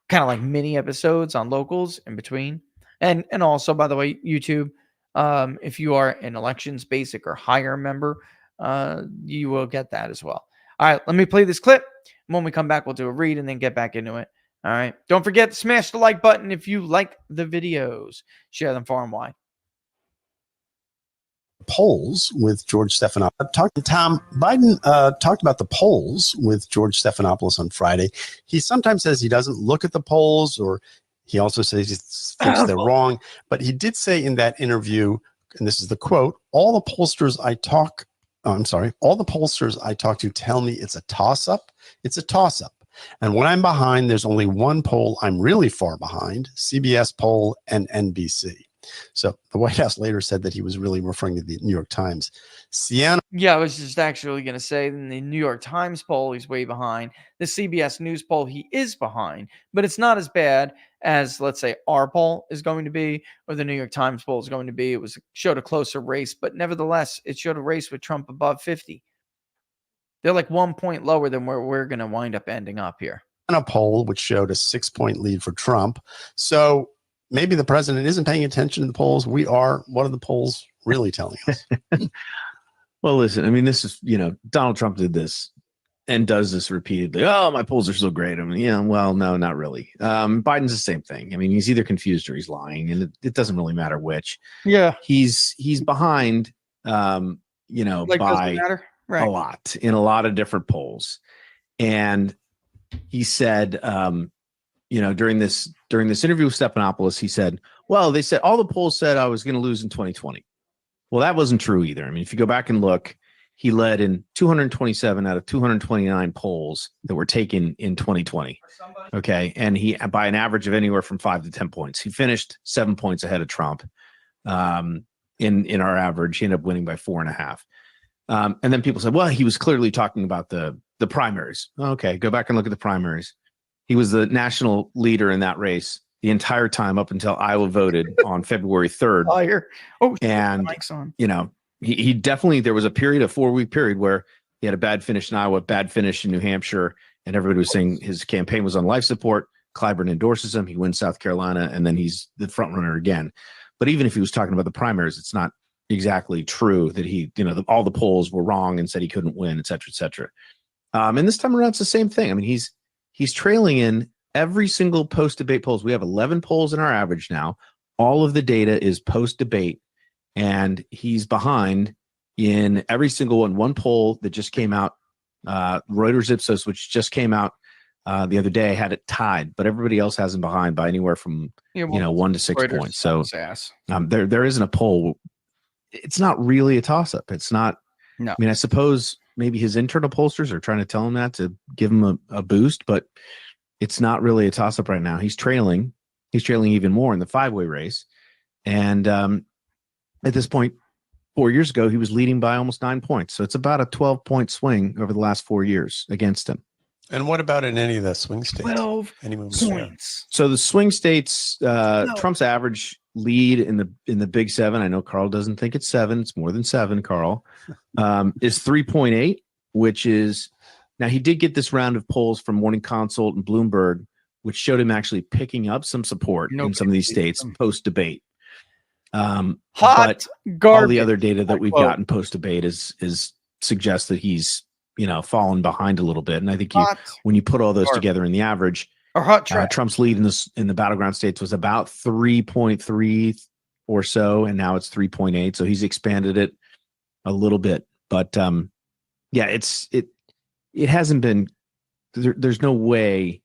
kind of like mini episodes on locals in between. And also, by the way, YouTube, if you are an elections basic or higher member, you will get that as well. All right, let me play this clip. When we come back, we'll do a read and then get back into it. All right. Don't forget to smash the like button if you like the videos. Share them far and wide. Polls with George Stephanopoulos. Tom, Biden talked about the polls with George Stephanopoulos on Friday. He sometimes says he doesn't look at the polls, or he also says he thinks they're wrong. But he did say in that interview, and this is the quote, all the pollsters I talk to tell me it's a toss-up. It's a toss-up. And when I'm behind, there's only one poll I'm really far behind, CBS poll and NBC. So the White House later said that he was really referring to the New York Times. Sienna. Yeah, I was just actually going to say in the New York Times poll, he's way behind. The CBS News poll, he is behind, but it's not as bad as, let's say, our poll is going to be, or the New York Times poll is going to be. Showed a closer race, but nevertheless, it showed a race with Trump above 50. They're like 1 point lower than where we're going to wind up ending up here. A poll which showed a 6-point lead for Trump. So maybe the president isn't paying attention to the polls. We are. What are the polls really telling us? Well, listen, I mean, this is, Donald Trump did this and does this repeatedly. Oh, my polls are so great. I mean, well, no, not really. Biden's the same thing. I mean, he's either confused or he's lying, and it doesn't really matter which. Yeah. He's behind, by right. a lot in a lot of different polls. And he said, during this interview with Stephanopoulos, he said, well, they said all the polls said I was going to lose in 2020. Well, that wasn't true either. I mean, if you go back and look, he led in 227 out of 229 polls that were taken in 2020. Okay. And he, by an average of anywhere from 5 to 10 points, he finished 7 points ahead of Trump. In our average, he ended up winning by 4.5. And then people said, well, he was clearly talking about the primaries. Okay. Go back and look at the primaries. He was the national leader in that race the entire time up until Iowa voted on February 3rd. And, he definitely, there was a 4-week period where he had a bad finish in Iowa, bad finish in New Hampshire, and everybody was saying his campaign was on life support. Clyburn endorses him. He wins South Carolina, and then he's the front runner again. But even if he was talking about the primaries, it's not exactly true that he, all the polls were wrong and said he couldn't win, et cetera, et cetera. And this time around, it's the same thing. I mean, he's trailing in every single post-debate polls. We have 11 polls in our average now. All of the data is post-debate, and he's behind in every single one. One poll that just came out, Reuters Ipsos, which just came out the other day, had it tied, but everybody else has him behind by anywhere from 1 to 6 Reuters points. So ass. there isn't a poll. It's not really a toss-up. It's not. No. I mean, I suppose maybe his internal pollsters are trying to tell him that to give him a boost, but it's not really a toss-up right now. He's trailing. He's trailing even more in the 5-way race. And at this point, 4 years ago, he was leading by almost 9 points. So it's about a 12-point swing over the last 4 years against him. And what about in any of the swing states? 12 any movement there? points. So the swing states, Trump's average lead in the Big Seven, I know Carl doesn't think it's 7. It's more than 7, Carl, is 3.8, which is, now he did get this round of polls from Morning Consult and Bloomberg, which showed him actually picking up some support in some of these states post-debate. Hot but garbage. all the other data that we've gotten post-debate is suggests that he's fallen behind a little bit. And I think when you put all those together in the average, Trump's lead in the battleground states was about 3.3 or so, and now it's 3.8. So he's expanded it a little bit. But it hasn't been. There's no way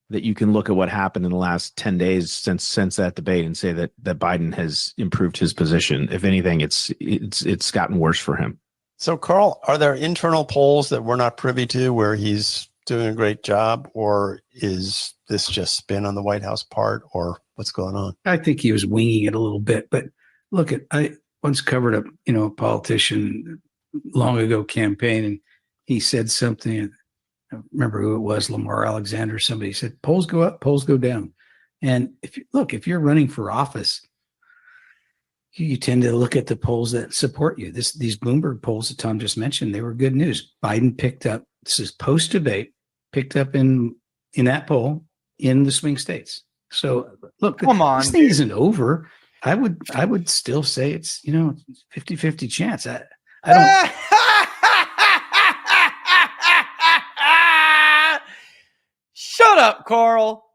that you can look at what happened in the last 10 days since that debate and say that Biden has improved his position. If anything, it's gotten worse for him. So, Carl, are there internal polls that we're not privy to where he's doing a great job, or is this just spin on the White House part, or what's going on? I think he was winging it a little bit, but look, I once covered a politician long ago campaign, and he said something. I don't remember who it was, Lamar Alexander. Somebody said polls go up, polls go down, and if you're running for office, you tend to look at the polls that support you. These Bloomberg polls that Tom just mentioned, they were good news. Biden picked up, this is post-debate, picked up in that poll in the swing states. So look, this thing isn't over. I would still say it's 50-50 chance. I don't. Shut up, Carl.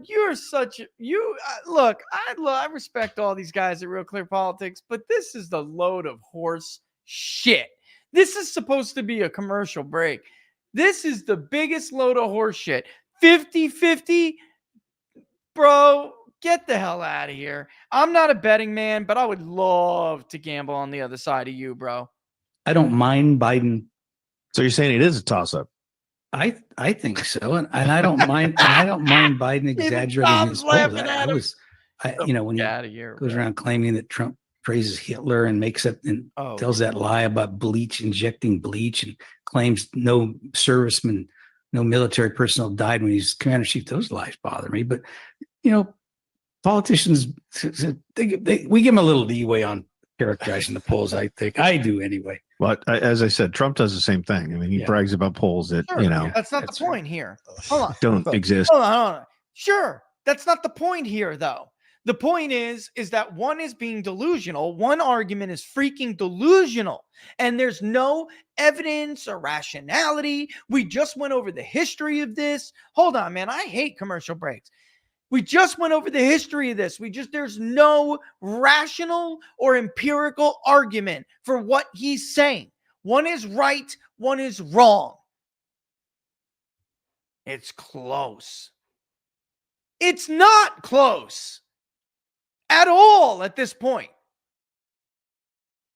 You're such look. I respect all these guys at Real Clear Politics, but this is the load of horse shit. This is supposed to be a commercial break. This is the biggest load of horse shit. 50-50, bro. Get the hell out of here. I'm not a betting man, but I would love to gamble on the other side of you, bro. I don't mind Biden. So you're saying it is a toss-up? I think so, and I don't mind. I don't mind Biden exaggerating his polls. when he Get out of here, goes bro. around claiming that Trump praises Hitler and makes up and Oh, tells that lie about bleach, injecting bleach, and claims no serviceman, no military personnel died when he's commander in chief. Those lies bother me. But, politicians, we give them a little leeway on characterizing the polls. I think I do anyway. But as I said, Trump does the same thing. I mean, he Yeah. brags about polls that, Sure, that's not the point here. Hold on. don't exist. Hold on. Sure, that's not the point here, though. The point is that one is being delusional. One argument is freaking delusional, and there's no evidence or rationality. We just went over the history of this. Hold on, man. I hate commercial breaks. We just went over the history of this. There's no rational or empirical argument for what he's saying. One is right, one is wrong. It's close. It's not close at all at this point.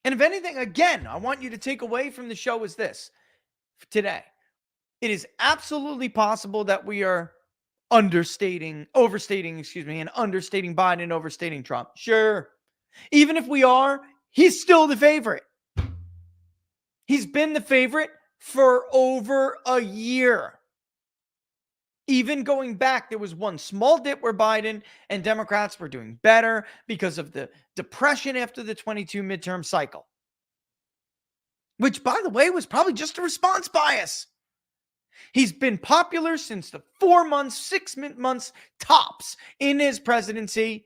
And if anything, again, I want you to take away from the show is this today. It is absolutely possible that we are overstating Biden, overstating Trump. Sure. Even if we are, he's still the favorite. He's been the favorite for over a year. Even going back, there was one small dip where Biden and Democrats were doing better because of the depression after the 22 midterm cycle, which, by the way, was probably just a response bias. He's been popular since the 4 months, 6 months tops in his presidency.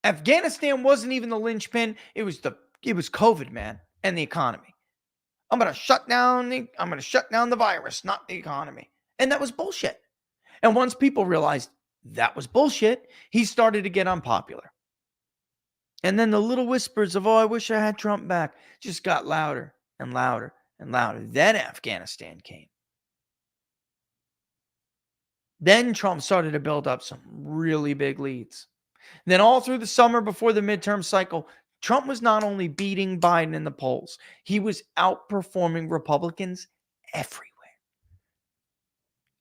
Afghanistan wasn't even the linchpin. It was COVID, man, and the economy. I'm going to shut down the virus, not the economy. And that was bullshit. And once people realized that was bullshit, he started to get unpopular. And then the little whispers of, I wish I had Trump back, just got louder and louder and louder. Then Afghanistan came. Then Trump started to build up some really big leads. Then all through the summer before the midterm cycle, Trump was not only beating Biden in the polls, he was outperforming Republicans everywhere.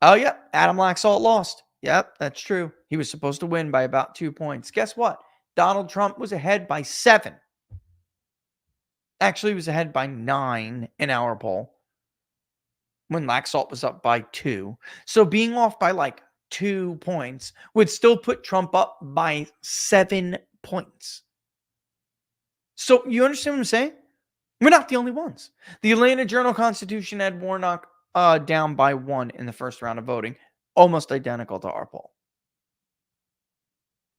Oh, yeah, Adam Laxalt lost. Yep, that's true. He was supposed to win by about 2 points. Guess what? Donald Trump was ahead by 7. Actually, he was ahead by 9 in our poll when Laxalt was up by 2. So being off by like 2 points would still put Trump up by 7 points. So you understand what I'm saying? We're not the only ones. The Atlanta Journal-Constitution had Warnock down by 1 in the first round of voting, almost identical to our poll.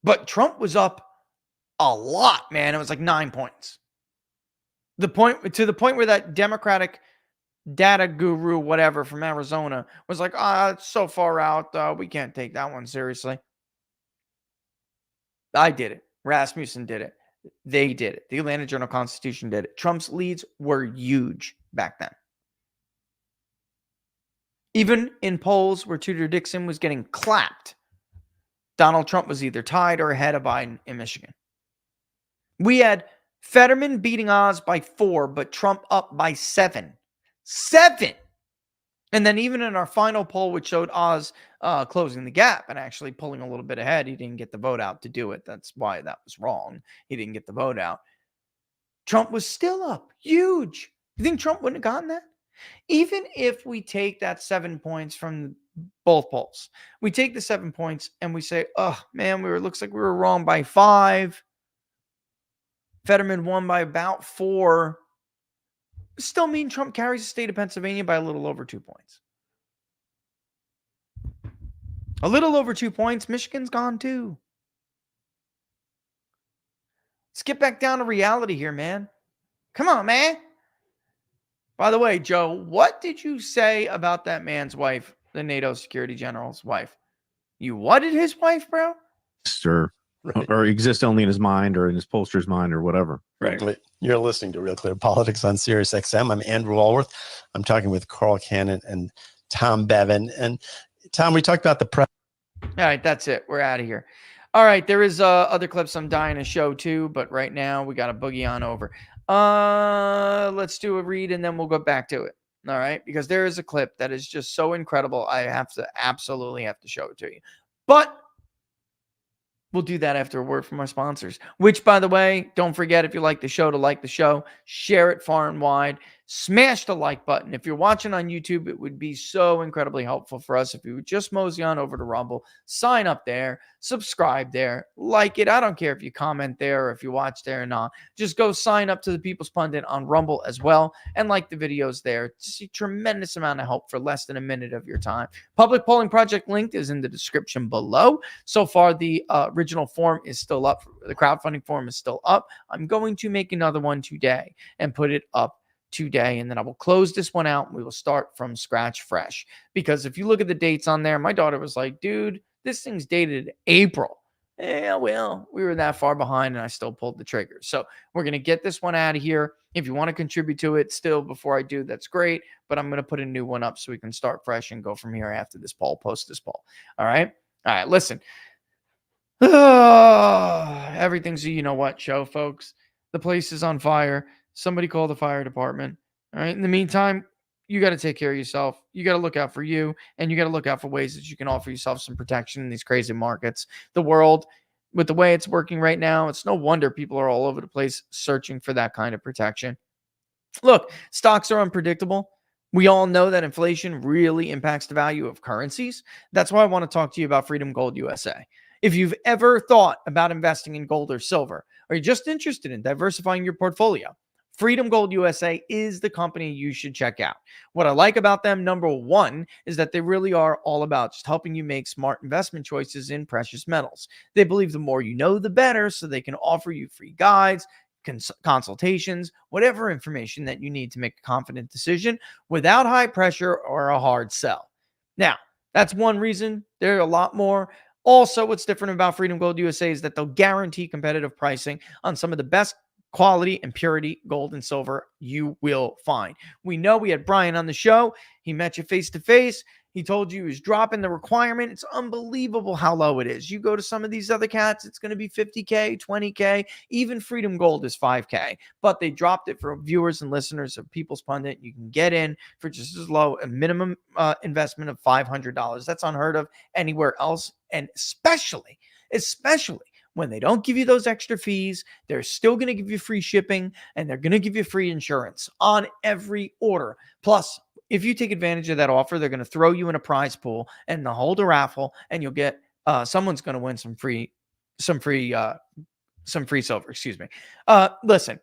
But Trump was up a lot, man. It was like 9 points. To the point where that Democratic data guru, whatever, from Arizona was like, it's so far out, we can't take that one seriously. I did it. Rasmussen did it. They did it. The Atlanta Journal-Constitution did it. Trump's leads were huge back then. Even in polls where Tudor Dixon was getting clapped, Donald Trump was either tied or ahead of Biden in Michigan. We had Fetterman beating Oz by 4, but Trump up by 7. 7! And then even in our final poll, which showed Oz closing the gap and actually pulling a little bit ahead, he didn't get the vote out to do it. That's why that was wrong. He didn't get the vote out. Trump was still up. Huge. You think Trump wouldn't have gotten that? Even if we take that 7 points from both polls, we take the 7 points and we say, oh, man, looks like we were wrong by 5. Fetterman won by about 4. Still mean Trump carries the state of Pennsylvania by a little over 2 points. A little over 2 points. Michigan's gone too. Let's get back down to reality here, man. Come on, man. By the way, Joe, what did you say about that man's wife, the NATO Security General's wife? You whatted his wife, bro? Or exist only in his mind or in his pollster's mind or whatever. Right. You're listening to Real Clear Politics on Sirius XM. I'm Andrew Allworth. I'm talking with Carl Cannon and Tom Bevan. And Tom, we talked about the press. All right, that's it. We're out of here. All right, there is other clips I'm dying to show too, but right now we got to boogie on over. Let's do a read and then we'll go back to it. All right, because there is a clip that is just so incredible. I absolutely have to show it to you. But We'll do that after a word from our sponsors, which, by the way, don't forget, if you like the show, to like the show, share it far and wide, smash the like button. If you're watching on YouTube, it would be so incredibly helpful for us if you would just mosey on over to Rumble, sign up there, subscribe there, like it. I don't care if you comment there or if you watch there or not. Just go sign up to the People's Pundit on Rumble as well and like the videos there. Just a tremendous amount of help for less than a minute of your time. Public Polling Project link is in the description below. So far, the original form is still up. The crowdfunding form is still up. I'm going to make another one today and put it up today, and then I will close this one out and we will start from scratch fresh. Because if you look at the dates on there, my daughter was like, dude, this thing's dated April. Yeah, well, we were that far behind and I still pulled the trigger. So we're going to get this one out of here. If you want to contribute to it still before I do, that's great. But I'm going to put a new one up so we can start fresh and go from here after this poll, post this poll. All right. All right. Listen, everything's a you know what show, folks. The place is on fire. Somebody call the fire department. All right. In the meantime, you got to take care of yourself. You got to look out for you, and you got to look out for ways that you can offer yourself some protection in these crazy markets. The world, with the way it's working right now, it's no wonder people are all over the place searching for that kind of protection. Look, stocks are unpredictable. We all know that inflation really impacts the value of currencies. That's why I want to talk to you about Freedom Gold USA. If you've ever thought about investing in gold or silver, or you're just interested in diversifying your portfolio, Freedom Gold USA is the company you should check out. What I like about them, number one, is that they really are all about just helping you make smart investment choices in precious metals. They believe the more you know, the better, so they can offer you free guides, consultations, whatever information that you need to make a confident decision without high pressure or a hard sell. Now, that's one reason. There are a lot more. Also, what's different about Freedom Gold USA is that they'll guarantee competitive pricing on some of the best quality and purity gold and silver you will find. We know we had Brian on the show. He met you face to face. He told you he was dropping the requirement. It's unbelievable how low it is. You go to some of these other cats, it's going to be 50K, 20K, even Freedom Gold is 5K. But they dropped it for viewers and listeners of People's Pundit. You can get in for just as low a minimum investment of $500. That's unheard of anywhere else. And especially when they don't give you those extra fees, they're still going to give you free shipping and they're going to give you free insurance on every order. Plus, if you take advantage of that offer, they're going to throw you in a prize pool and they'll hold a raffle and you'll get someone's going to win some free silver. Excuse me. Listen,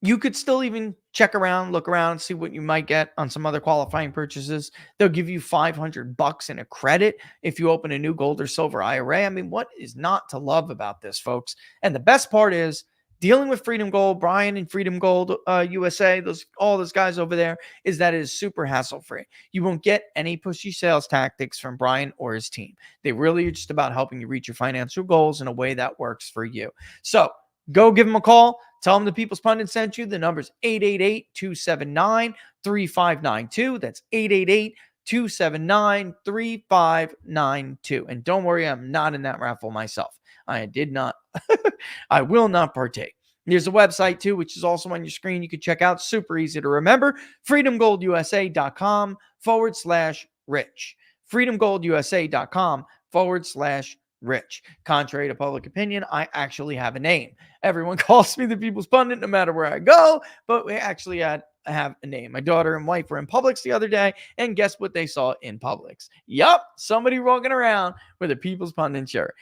you could still even check around, look around, see what you might get on some other qualifying purchases. They'll give you $500 in a credit if you open a new gold or silver IRA. I mean, what is not to love about this, folks? And the best part is dealing with Freedom Gold, Brian and Freedom Gold USA, all those guys over there, is that it is super hassle-free. You won't get any pushy sales tactics from Brian or his team. They really are just about helping you reach your financial goals in a way that works for you. So go give them a call. Tell them the People's Pundit sent you. The number's 888-279-3592. That's 888-279-3592. And don't worry, I'm not in that raffle myself. I did not. I will not partake. There's a website too, which is also on your screen. You can check out. Super easy to remember. freedomgoldusa.com/rich. freedomgoldusa.com/rich. Contrary to public opinion, I actually have a name. Everyone calls me the People's Pundit no matter where I go, but we actually have a name. My daughter and wife were in Publix the other day, and guess what they saw in Publix? Yup, somebody walking around with a People's Pundit shirt.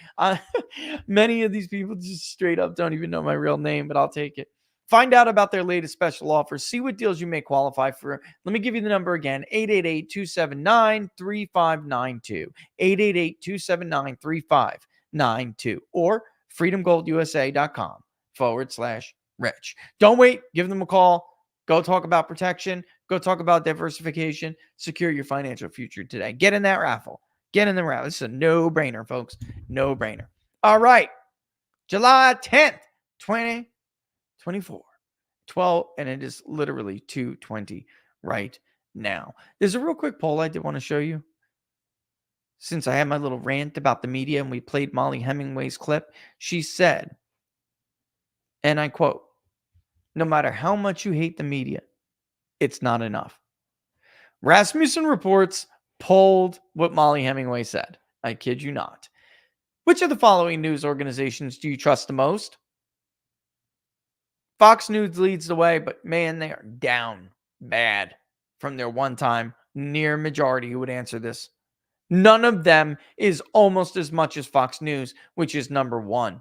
Many of these people just straight up don't even know my real name, but I'll take it. Find out about their latest special offers. See what deals you may qualify for. Let me give you the number again, 888-279-3592. 888-279-3592. Or freedomgoldusa.com/rich. Don't wait. Give them a call. Go talk about protection. Go talk about diversification. Secure your financial future today. Get in that raffle. Get in the raffle. This is a no-brainer, folks. No-brainer. All right. July 10th, 2024. 12, and it is literally 2:20 right now. There's a real quick poll I did want to show you. Since I had my little rant about the media and we played Molly Hemingway's clip, she said, and I quote, "No matter how much you hate the media, it's not enough." Rasmussen Reports polled what Molly Hemingway said. I kid you not. Which of the following news organizations do you trust the most? Fox News leads the way, but man, they are down bad from their one-time near majority who would answer this. None of them is almost as much as Fox News, which is number one.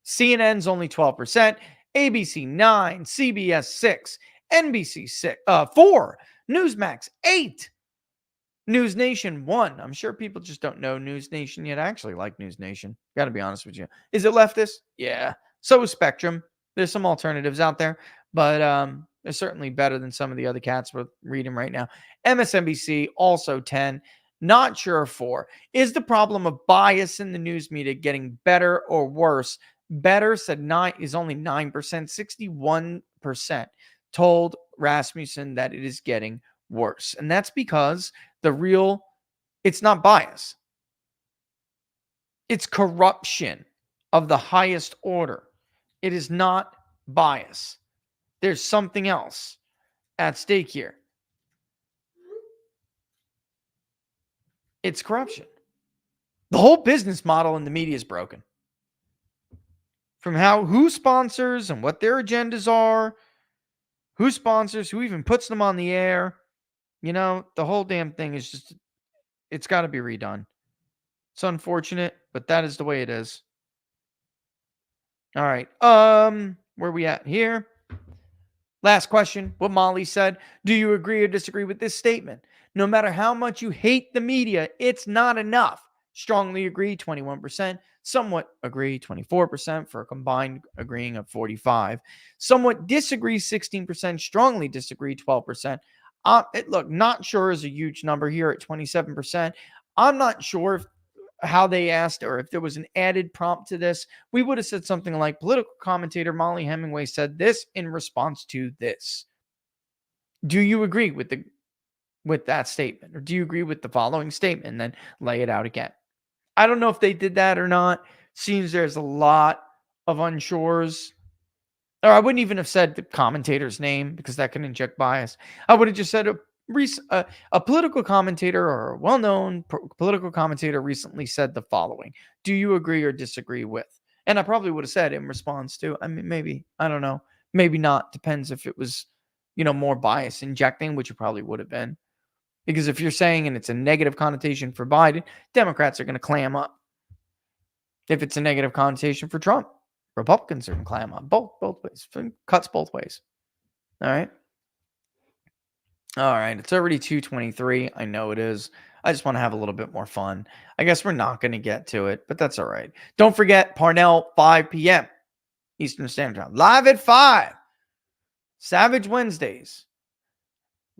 CNN's only 12%, ABC 9, CBS 6, NBC 4, Newsmax 8, News Nation 1. I'm sure people just don't know News Nation yet. I actually like News Nation. Got to be honest with you. Is it leftist? Yeah. So is Spectrum. There's some alternatives out there, but they're certainly better than some of the other cats we're reading right now. MSNBC also 10. Not sure 4. Is the problem of bias in the news media getting better or worse? Better said 9 is only 9%. 61% told Rasmussen that it is getting worse. And that's because it's not bias. It's corruption of the highest order. It is not bias. There's something else at stake here. It's corruption. The whole business model in the media is broken. From who sponsors and what their agendas are, who sponsors, who even puts them on the air. The whole damn thing is just, it's got to be redone. It's unfortunate, but that is the way it is. All right. Where are we at here? Last question. What Molly said. Do you agree or disagree with this statement? No matter how much you hate the media, it's not enough. Strongly agree, 21%. Somewhat agree, 24%, for a combined agreeing of 45%. Somewhat disagree, 16%. Strongly disagree, 12%. Look, not sure is a huge number here at 27%. I'm not sure how they asked or if there was an added prompt to this. We would have said something like, political commentator Molly Hemingway said this in response to this. Do you agree with that statement? Or do you agree with the following statement? And then lay it out again. I don't know if they did that or not. Seems there's a lot of unsures. Or I wouldn't even have said the commentator's name because that can inject bias. I would have just said a political commentator or a well-known political commentator recently said the following. Do you agree or disagree with? And I probably would have said in response to, maybe, I don't know. Maybe not. Depends if it was, more bias injecting, which it probably would have been. Because if you're saying, and it's a negative connotation for Biden, Democrats are going to clam up. If it's a negative connotation for Trump, Republicans are going to clam up. Both ways. Cuts both ways. All right. It's already 2:23. I know it is. I just want to have a little bit more fun. I guess we're not going to get to it, but that's all right. Don't forget, Parnell, 5 p.m. Eastern Standard Time. Live at 5. Savage Wednesdays.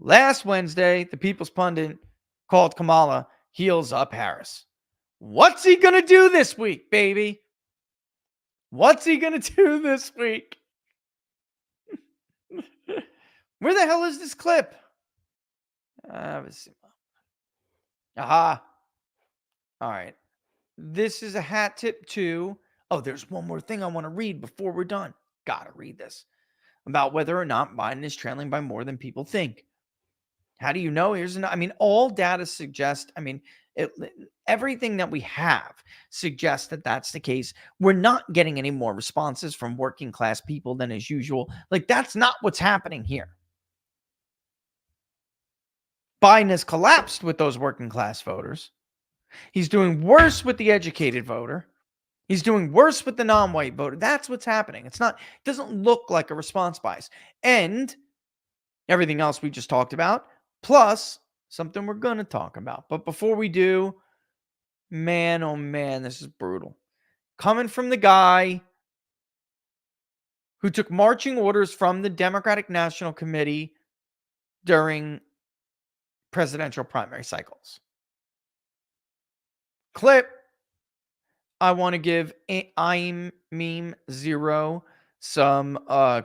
Last Wednesday, the People's Pundit called Kamala heels up Harris. What's he going to do this week, baby? What's he going to do this week? Where the hell is this clip? Aha. All right. This is a hat tip too. Oh, there's one more thing I want to read before we're done. Gotta read this. About whether or not Biden is trailing by more than people think. How do you know? All data suggests, everything that we have suggests that that's the case. We're not getting any more responses from working class people than as usual. That's not what's happening here. Biden has collapsed with those working class voters. He's doing worse with the educated voter. He's doing worse with the non-white voter. That's what's happening. It doesn't look like a response bias. And everything else we just talked about, plus something we're going to talk about. But before we do, man, oh man, this is brutal. Coming from the guy who took marching orders from the Democratic National Committee during presidential primary cycles. Clip. I want to give I'm Meme Zero some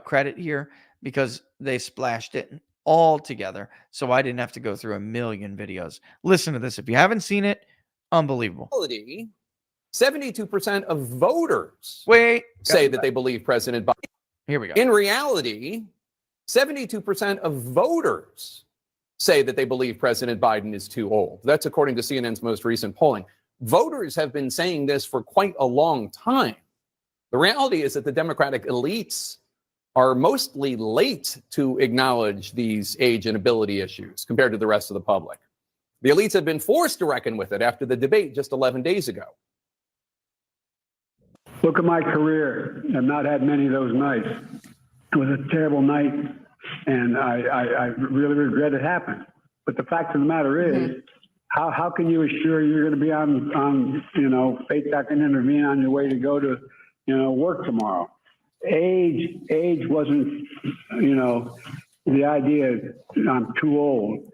credit here because they splashed it all together, so I didn't have to go through a million videos. Listen to this. If you haven't seen it, unbelievable. 72% of voters say that they believe President Biden. Here we go. In reality, 72% of voters say that they believe President Biden is too old. That's according to CNN's most recent polling. Voters have been saying this for quite a long time. The reality is that the Democratic elites are mostly late to acknowledge these age and ability issues compared to the rest of the public. The elites have been forced to reckon with it after the debate just 11 days ago. Look at my career. I've not had many of those nights. It was a terrible night, and I really regret it happened. But the fact of the matter is, how can you assure you're going to be on faith that can intervene on your way to go to, work tomorrow? Age wasn't, the idea I'm too old.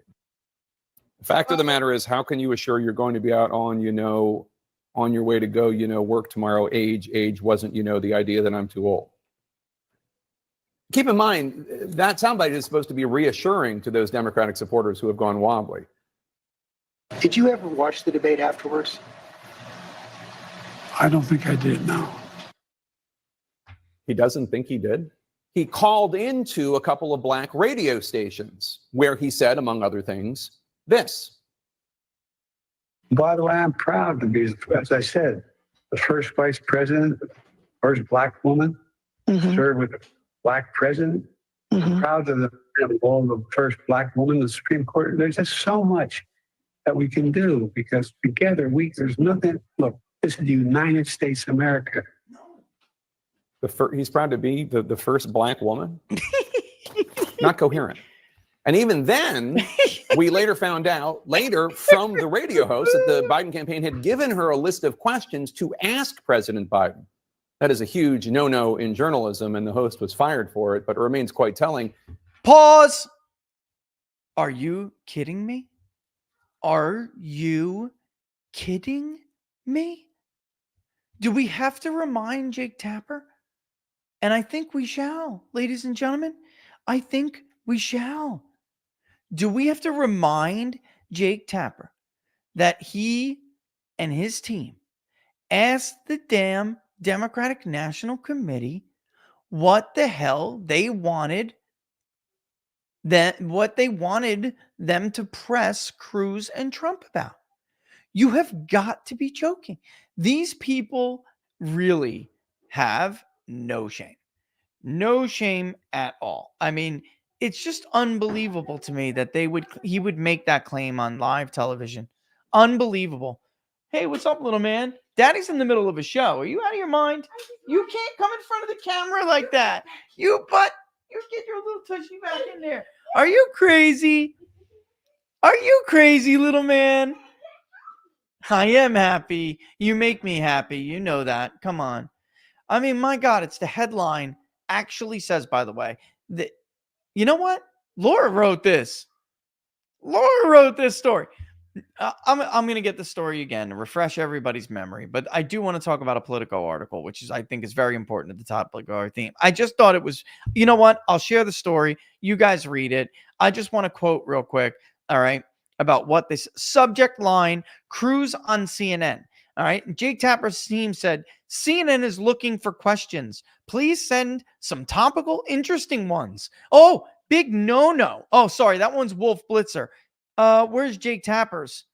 The fact of the matter is, how can you assure you're going to be out on your way to go, work tomorrow? Age wasn't, the idea that I'm too old. Keep in mind, that soundbite is supposed to be reassuring to those Democratic supporters who have gone wobbly. Did you ever watch the debate afterwards? I don't think I did, no. He doesn't think he did. He called into a couple of black radio stations where he said, among other things, this. By the way, I'm proud to be, as I said, the first vice president, first black woman, served with a black president. I'm proud of the first black woman in the Supreme Court. There's just so much that we can do because together there's nothing. Look, this is the United States of America. He's proud to be the first black woman? Not coherent. And even then, we later found out, from the radio host, that the Biden campaign had given her a list of questions to ask President Biden. That is a huge no-no in journalism, and the host was fired for it, but it remains quite telling. Pause. Are you kidding me? Are you kidding me? Do we have to remind Jake Tapper? And I think we shall, ladies and gentlemen. I think we shall. Do we have to remind Jake Tapper that he and his team asked the damn Democratic National Committee what the hell they wanted them to press Cruz and Trump about? You have got to be joking. These people really have no shame. No shame at all. I mean, it's just unbelievable to me that he would make that claim on live television. Unbelievable. Hey, what's up, little man? Daddy's in the middle of a show. Are you out of your mind? You can't come in front of the camera like that. You get your little tushy back in there. Are you crazy? Are you crazy, little man? I am happy. You make me happy. You know that. Come on. I mean, my God, it's the headline actually says, by the way, that, you know what? Laura wrote this. Laura wrote this story. I'm going to get the story again to refresh everybody's memory, but I do want to talk about a Politico article, which I think is very important at the topic of our theme. I just thought it was, you know what? I'll share the story. You guys read it. I just want to quote real quick. All right. About what this subject line, Cruz on CNN. All right. Jake Tapper's team said, CNN is looking for questions. Please send some topical, interesting ones. Oh, big no. Oh, sorry. That one's Wolf Blitzer. Where's Jake Tapper's?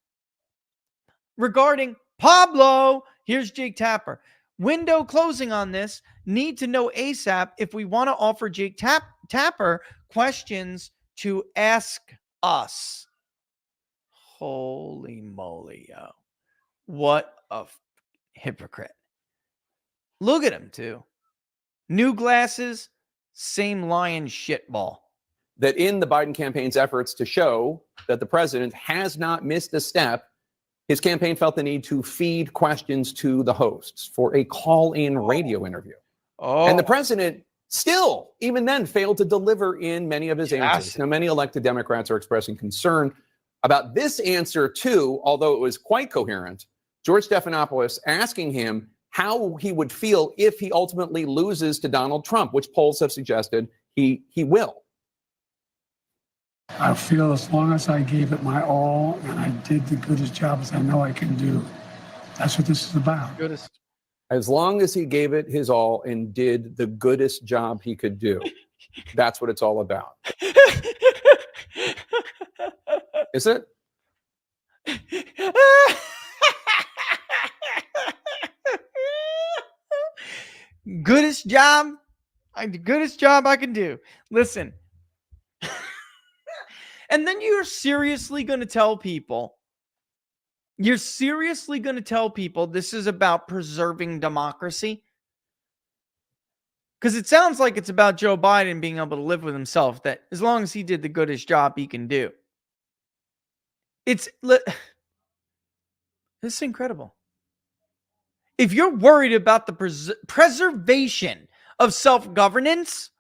Regarding Pablo, here's Jake Tapper. Window closing on this. Need to know ASAP if we want to offer Jake Tapper questions to ask us. Holy moly, yo. What a hypocrite. Look at him, too. New glasses, same lion shitball. That in the Biden campaign's efforts to show that the president has not missed a step, his campaign felt the need to feed questions to the hosts for a call-in radio interview. And the president still, even then, failed to deliver in many of his answers. Now, many elected Democrats are expressing concern about this answer, too, although it was quite coherent. George Stephanopoulos asking him how he would feel if he ultimately loses to Donald Trump, which polls have suggested he will. I feel as long as I gave it my all and I did the goodest job as I know I can do. That's what this is about. As long as he gave it his all and did the goodest job he could do. That's what it's all about. Is it? goodest job I can do. Listen. And then you're seriously going to tell people this is about preserving democracy? Because it sounds like it's about Joe Biden being able to live with himself, that as long as he did the goodest job he can do. This is incredible. If you're worried about the preservation of self-governance,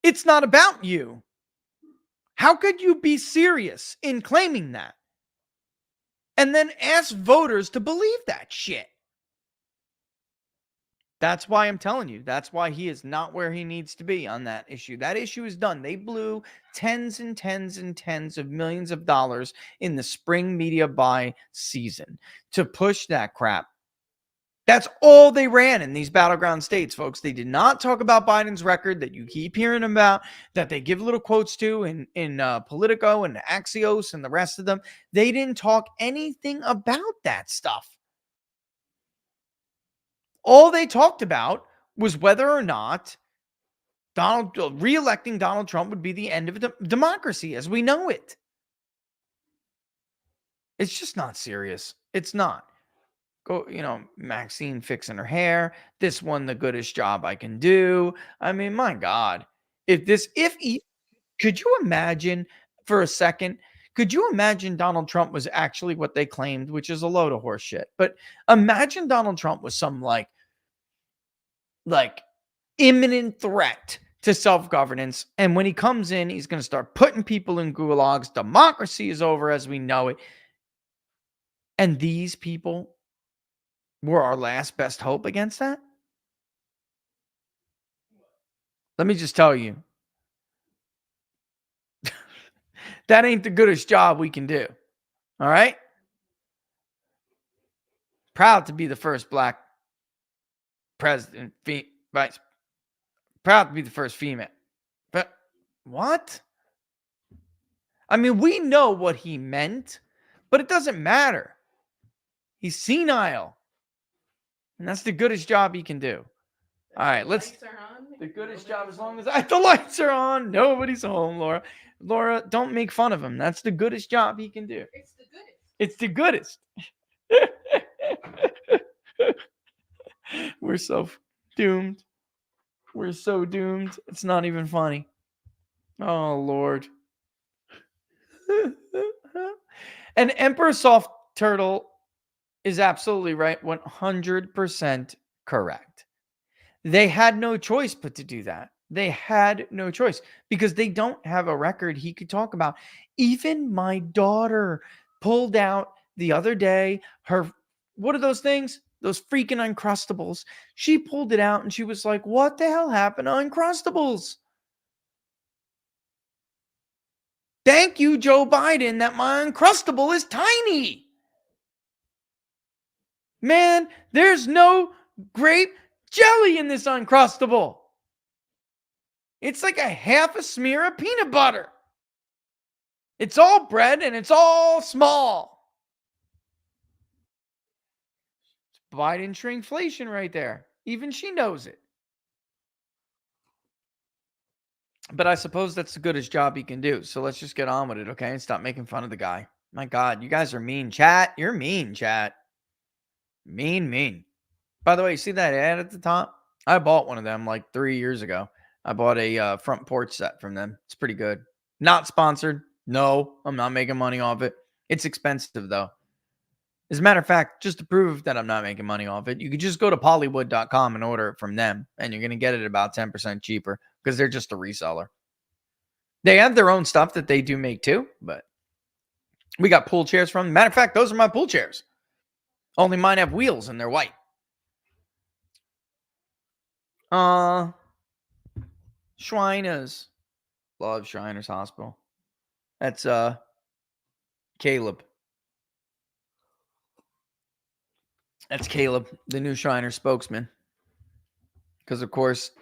it's not about you. How could you be serious in claiming that? And then ask voters to believe that shit. That's why I'm telling you. That's why he is not where he needs to be on that issue. That issue is done. They blew tens and tens and tens of millions of dollars in the spring media buy season to push that crap. That's all they ran in these battleground states, folks. They did not talk about Biden's record that you keep hearing about, that they give little quotes to in Politico and Axios and the rest of them. They didn't talk anything about that stuff. All they talked about was whether or not re-electing Donald Trump would be the end of democracy as we know it. It's just not serious. It's not. Maxine fixing her hair. This one, the goodest job I can do. I mean, my God. Could you imagine for a second, could you imagine Donald Trump was actually what they claimed, which is a load of horse shit. But imagine Donald Trump was some like imminent threat to self-governance. And when he comes in, he's going to start putting people in gulags. Democracy is over as we know it. And these people were our last best hope against that? Let me just tell you. That ain't the goodest job we can do. All right? Proud to be the first black president, proud to be the first female. But what? I mean, we know what he meant, but it doesn't matter. He's senile. And that's the goodest job he can do. All right, the goodest job as long as the lights are on. Nobody's home, Laura. Laura, don't make fun of him. That's the goodest job he can do. It's the goodest. We're so doomed. We're so doomed. It's not even funny. Oh, Lord. And Emperor Soft Turtle is absolutely right. 100% correct. They had no choice but to do that. They had no choice because they don't have a record he could talk about. Even my daughter pulled out the other day what are those things? Those freaking Uncrustables. She pulled it out and she was like, what the hell happened to Uncrustables? Thank you, Joe Biden, that my Uncrustable is tiny. Man, there's no grape jelly in this Uncrustable. It's like a half a smear of peanut butter. It's all bread and it's all small. It's Biden shrinkflation right there. Even she knows it. But I suppose that's the goodest job he can do. So let's just get on with it, okay? And stop making fun of the guy. My God, you guys are mean, chat. You're mean, chat. Mean. By the way, you see that ad at the top? I bought one of them like 3 years ago. I bought a front porch set from them. It's pretty good. Not sponsored. No, I'm not making money off it. It's expensive, though. As a matter of fact, just to prove that I'm not making money off it, you could just go to Pollywood.com and order it from them, and you're going to get it about 10% cheaper because they're just a reseller. They have their own stuff that they do make too, but we got pool chairs from them. Matter of fact, those are my pool chairs. Only mine have wheels and they're white. Shriners. Love Shriners Hospital. That's Caleb. That's Caleb, the new Shriner spokesman. Because, of course,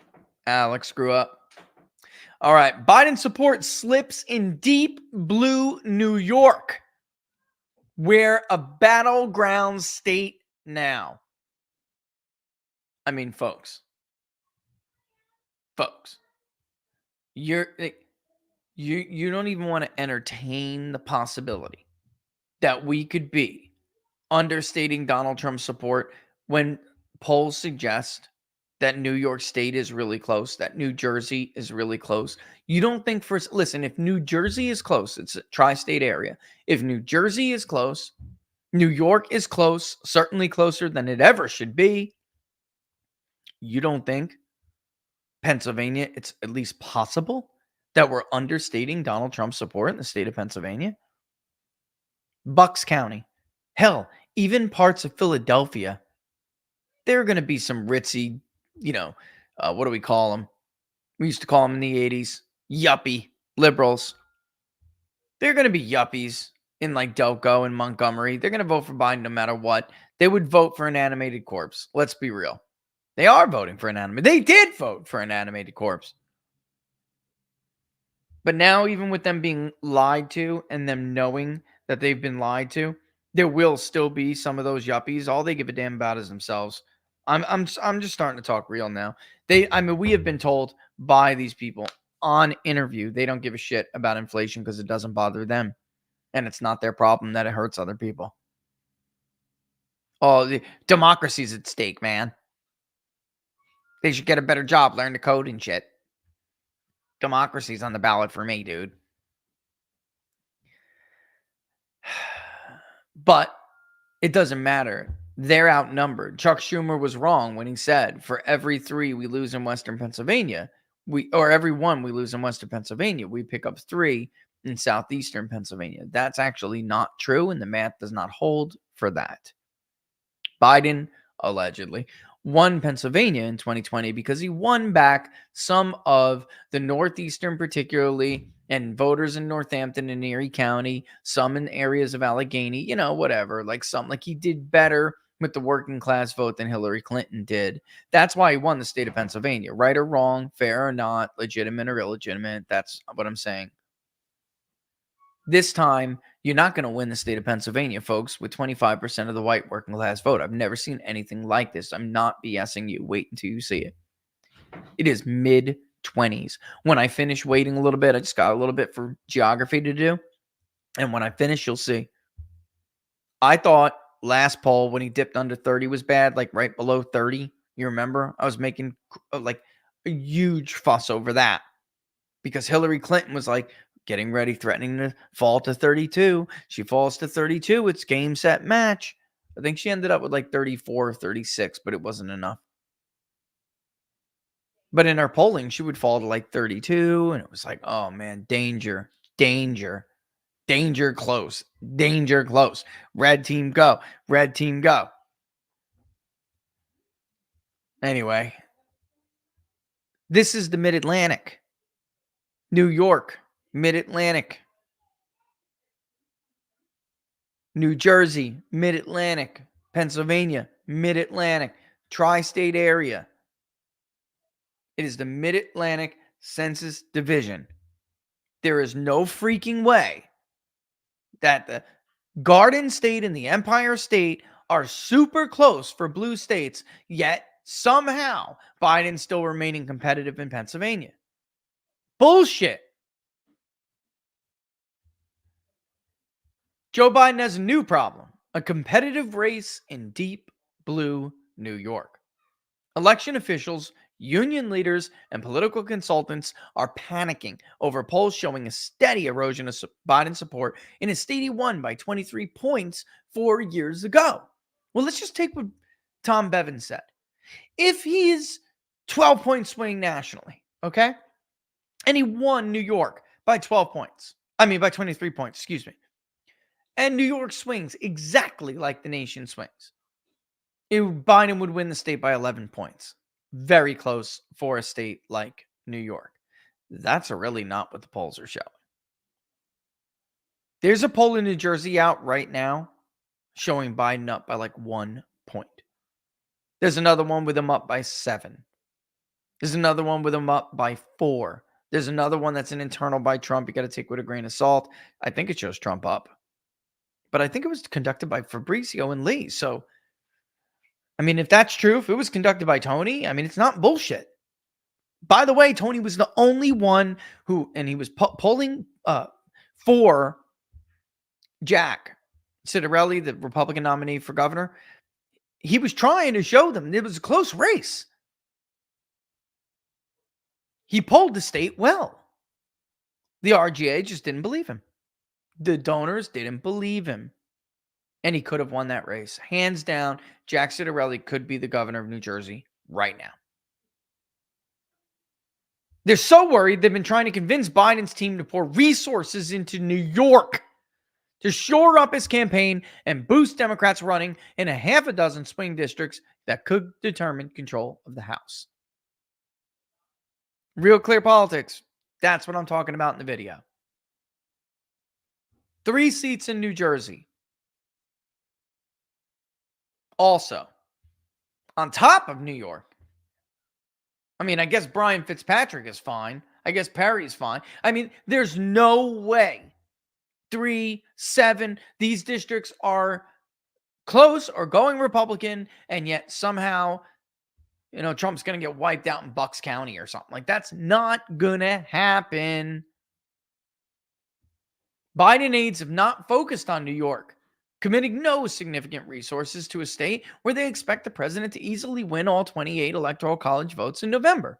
Alex grew up. All right. Biden support slips in deep blue New York. We're a battleground state now. I mean, folks, you don't even want to entertain the possibility that we could be understating Donald Trump's support when polls suggest that New York State is really close, that New Jersey is really close. You don't think listen, if New Jersey is close, it's a tri-state area. If New Jersey is close, New York is close, certainly closer than it ever should be. You don't think Pennsylvania, it's at least possible that we're understating Donald Trump's support in the state of Pennsylvania? Bucks County, hell, even parts of Philadelphia, there are going to be some ritzy, what do we call them? We used to call them in the 80s, yuppie liberals. They're going to be yuppies in like Delco and Montgomery. They're going to vote for Biden no matter what. They would vote for an animated corpse. Let's be real. They are voting for an animated. They did vote for an animated corpse. But now, even with them being lied to and them knowing that they've been lied to, there will still be some of those yuppies. All they give a damn about is themselves. I'm just starting to talk real now. We have been told by these people on interview they don't give a shit about inflation because it doesn't bother them, and it's not their problem that it hurts other people. Oh, the democracy's at stake, man. They should get a better job, learn to code and shit. Democracy's on the ballot for me, dude. But it doesn't matter. They're outnumbered. Chuck Schumer was wrong when he said for every 3 we lose in Western Pennsylvania, every 1 we lose in Western Pennsylvania, we pick up 3 in Southeastern Pennsylvania. That's actually not true, and the math does not hold for that. Biden allegedly won Pennsylvania in 2020 because he won back some of the Northeastern, particularly, and voters in Northampton and Erie County, some in areas of Allegheny, whatever, like he did better with the working class vote than Hillary Clinton did. That's why he won the state of Pennsylvania, right or wrong, fair or not, legitimate or illegitimate. That's what I'm saying. This time, you're not going to win the state of Pennsylvania, folks, with 25% of the white working class vote. I've never seen anything like this. I'm not BSing you. Wait until you see it. It is mid-20s. When I finish waiting a little bit, I just got a little bit for geography to do. And when I finish, you'll see. I thought last poll, when he dipped under 30 was bad, like right below 30. You remember? I was making like a huge fuss over that because Hillary Clinton was like, getting ready, threatening to fall to 32. She falls to 32. It's game, set, match. I think she ended up with like 34 or 36, but it wasn't enough. But in our polling, she would fall to like 32. And it was like, oh man, danger, danger, danger close, danger close. Red team go, red team go. Anyway, this is the Mid-Atlantic. New York, Mid-Atlantic. New Jersey, Mid-Atlantic. Pennsylvania, Mid-Atlantic. Tri-state area. It is the Mid-Atlantic Census Division. There is no freaking way that the Garden State and the Empire State are super close for blue states, yet somehow Biden's still remaining competitive in Pennsylvania. Bullshit. Joe Biden has a new problem, a competitive race in deep blue New York. Election officials, union leaders, and political consultants are panicking over polls showing a steady erosion of Biden support in a state he won by 23 points 4 years ago. Well, let's just take what Tom Bevan said. If he's 12-point swing nationally, okay, and he won New York by 12 points, by 23 points, excuse me, and New York swings exactly like the nation swings, Biden would win the state by 11 points. Very close for a state like New York. That's really not what the polls are showing. There's a poll in New Jersey out right now showing Biden up by like 1 point. There's another one with him up by 7. There's another one with him up by 4. There's another one that's an internal by Trump. You got to take with a grain of salt. I think it shows Trump up. But I think it was conducted by Fabrizio and Lee. So I mean, if that's true, if it was conducted by Tony, I mean, it's not bullshit. By the way, Tony was the only one who, and he was polling for Jack Ciattarelli, the Republican nominee for governor. He was trying to show them it was a close race. He polled the state well. The RGA just didn't believe him. The donors didn't believe him. And he could have won that race. Hands down, Jack Ciattarelli could be the governor of New Jersey right now. They're so worried they've been trying to convince Biden's team to pour resources into New York to shore up his campaign and boost Democrats running in a half a dozen swing districts that could determine control of the House. Real clear politics. That's what I'm talking about in the video. 3 seats in New Jersey. Also, on top of New York, I mean, I guess Brian Fitzpatrick is fine. I guess Perry's fine. I mean, there's no way 3, 7, these districts are close or going Republican, and yet somehow, Trump's going to get wiped out in Bucks County or something. Like, that's not going to happen. Biden aides have not focused on New York, committing no significant resources to a state where they expect the president to easily win all 28 electoral college votes in November.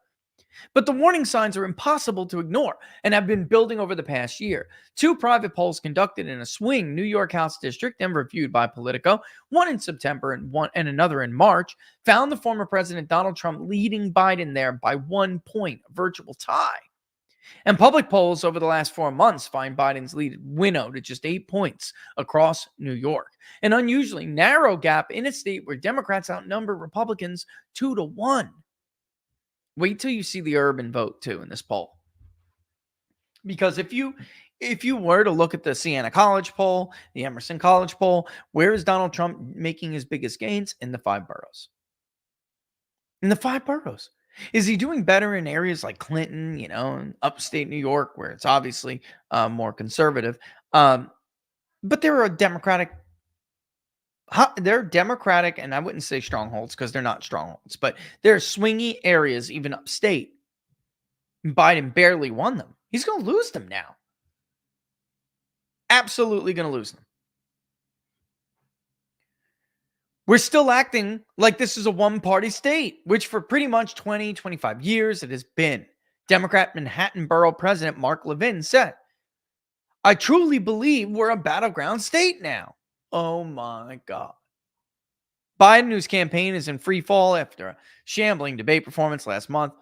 But the warning signs are impossible to ignore and have been building over the past year. 2 private polls conducted in a swing New York House district and reviewed by Politico, one in September and another in March, found the former President Donald Trump leading Biden there by 1 point, a virtual tie. And public polls over the last 4 months find Biden's lead winnowed to just 8 points across New York, an unusually narrow gap in a state where Democrats outnumber Republicans 2-1. Wait till you see the urban vote too in this poll. Because if you were to look at the Siena College poll, the Emerson College poll, where is Donald Trump making his biggest gains? In the 5 boroughs. In the 5 boroughs. Is he doing better in areas like Clinton, and upstate New York, where it's obviously more conservative? But they're Democratic, and I wouldn't say strongholds because they're not strongholds, but they're swingy areas, even upstate. Biden barely won them. He's going to lose them now. Absolutely going to lose them. We're still acting like this is a one-party state, which for pretty much 20, 25 years it has been. Democrat Manhattan Borough President Mark Levin said, "I truly believe we're a battleground state now." Oh my God. Biden, whose campaign is in free fall after a shambling debate performance last month,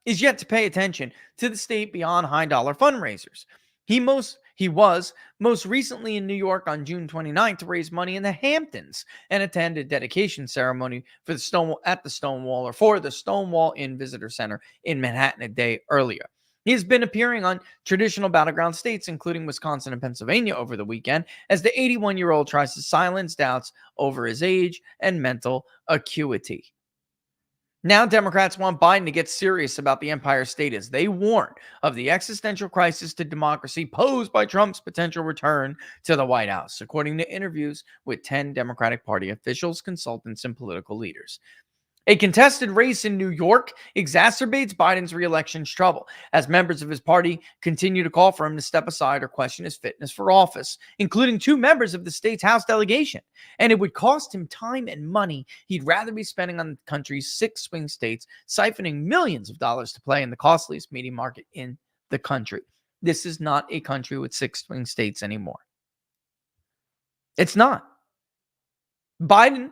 is yet to pay attention to the state beyond high-dollar fundraisers. He was most recently in New York on June 29th to raise money in the Hamptons and attend a dedication ceremony for the Stonewall Inn Visitor Center in Manhattan a day earlier. He has been appearing on traditional battleground states, including Wisconsin and Pennsylvania, over the weekend, as the 81-year-old tries to silence doubts over his age and mental acuity. Now Democrats want Biden to get serious about the Empire State as they warn of the existential crisis to democracy posed by Trump's potential return to the White House, according to interviews with 10 Democratic Party officials, consultants, and political leaders. A contested race in New York exacerbates Biden's re-election's trouble as members of his party continue to call for him to step aside or question his fitness for office, including 2 members of the state's House delegation. And it would cost him time and money he'd rather be spending on the country's 6 swing states, siphoning millions of dollars to play in the costliest media market in the country. This is not a country with 6 swing states anymore. It's not. Biden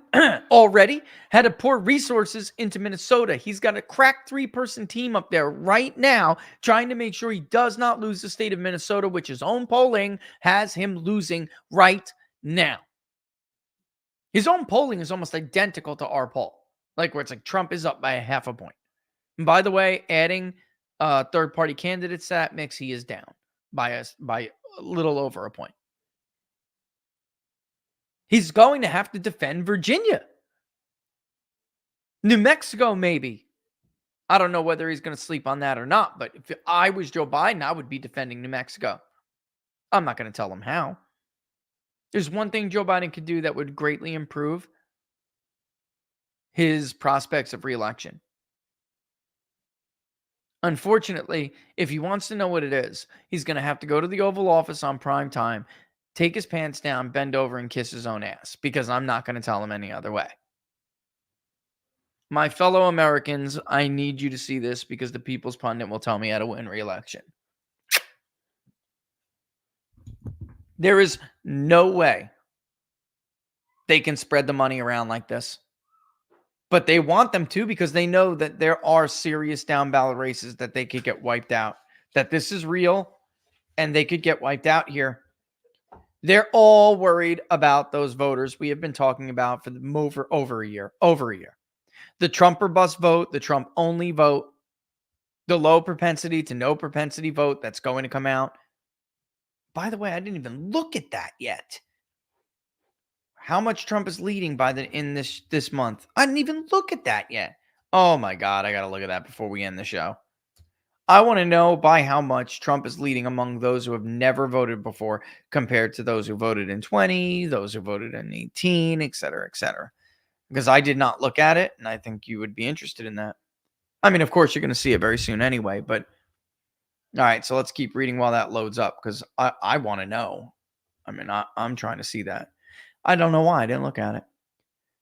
already had to pour resources into Minnesota. He's got a crack 3-person team up there right now trying to make sure he does not lose the state of Minnesota, which his own polling has him losing right now. His own polling is almost identical to our poll, where it's like Trump is up by a 0.5 point. And by the way, adding third-party candidates to that mix, he is down by a little over a point. He's going to have to defend Virginia. New Mexico, maybe. I don't know whether he's going to sleep on that or not, but if I was Joe Biden, I would be defending New Mexico. I'm not going to tell him how. There's one thing Joe Biden could do that would greatly improve his prospects of reelection. Unfortunately, if he wants to know what it is, he's going to have to go to the Oval Office on prime time, take his pants down, bend over, and kiss his own ass, because I'm not going to tell him any other way. My fellow Americans, I need you to see this, because the People's Pundit will tell me how to win re-election. There is no way they can spread the money around like this. But they want them to, because they know that there are serious down ballot races that they could get wiped out. That this is real and they could get wiped out here. They're all worried about those voters we have been talking about for over a year. The Trump or bust vote, the Trump only vote, the low propensity to no propensity vote that's going to come out. By the way, I didn't even look at that yet. How much Trump is leading in this month? I didn't even look at that yet. Oh my God, I got to look at that before we end the show. I want to know by how much Trump is leading among those who have never voted before compared to those who voted in 20, those who voted in 18, et cetera, because I did not look at it, and I think you would be interested in that. I mean, of course, you're going to see it very soon anyway, but all right, so let's keep reading while that loads up, because I want to know. I mean, I'm trying to see that. I don't know why I didn't look at it.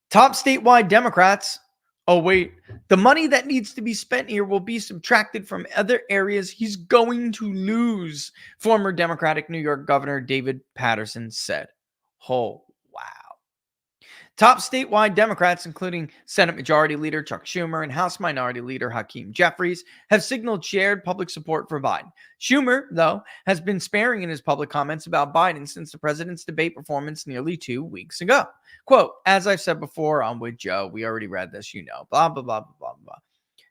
Top statewide Democrats. Oh, wait. The money that needs to be spent here will be subtracted from other areas he's going to lose, former Democratic New York Governor David Paterson said. Oh, wow. Top statewide Democrats, including Senate Majority Leader Chuck Schumer and House Minority Leader Hakeem Jeffries, have signaled shared public support for Biden. Schumer, though, has been sparing in his public comments about Biden since the president's debate performance nearly 2 weeks ago. Quote, as I've said before, I'm with Joe. We already read this, you know, blah, blah, blah, blah, blah, blah.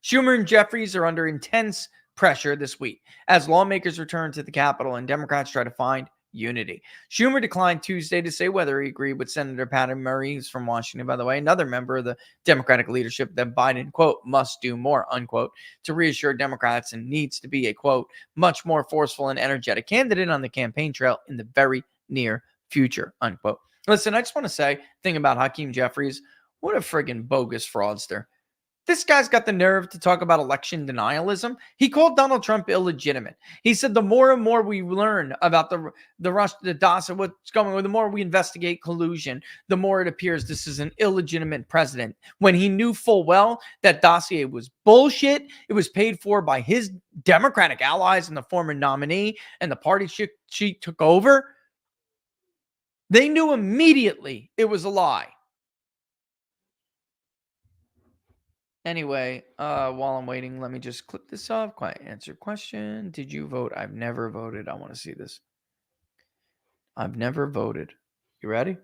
Schumer and Jeffries are under intense pressure this week as lawmakers return to the Capitol and Democrats try to find unity. Schumer declined Tuesday to say whether he agreed with Senator Patty Murray, who's from Washington, by the way, another member of the Democratic leadership, that Biden, quote, must do more, unquote, to reassure Democrats and needs to be a, quote, much more forceful and energetic candidate on the campaign trail in the very near future, unquote. Listen, I just want to say, thing about Hakeem Jeffries, what a friggin' bogus fraudster. This guy's got the nerve to talk about election denialism. He called Donald Trump illegitimate. He said the more and more we learn about the Russia, the dossier, what's going on, the more we investigate collusion, the more it appears this is an illegitimate president. When he knew full well that dossier was bullshit, it was paid for by his Democratic allies and the former nominee, and the party she took over. They knew immediately it was a lie. Anyway, while I'm waiting, let me just clip this off. Quiet answer question. Did you vote? I've never voted. I want to see this. I've never voted. You ready?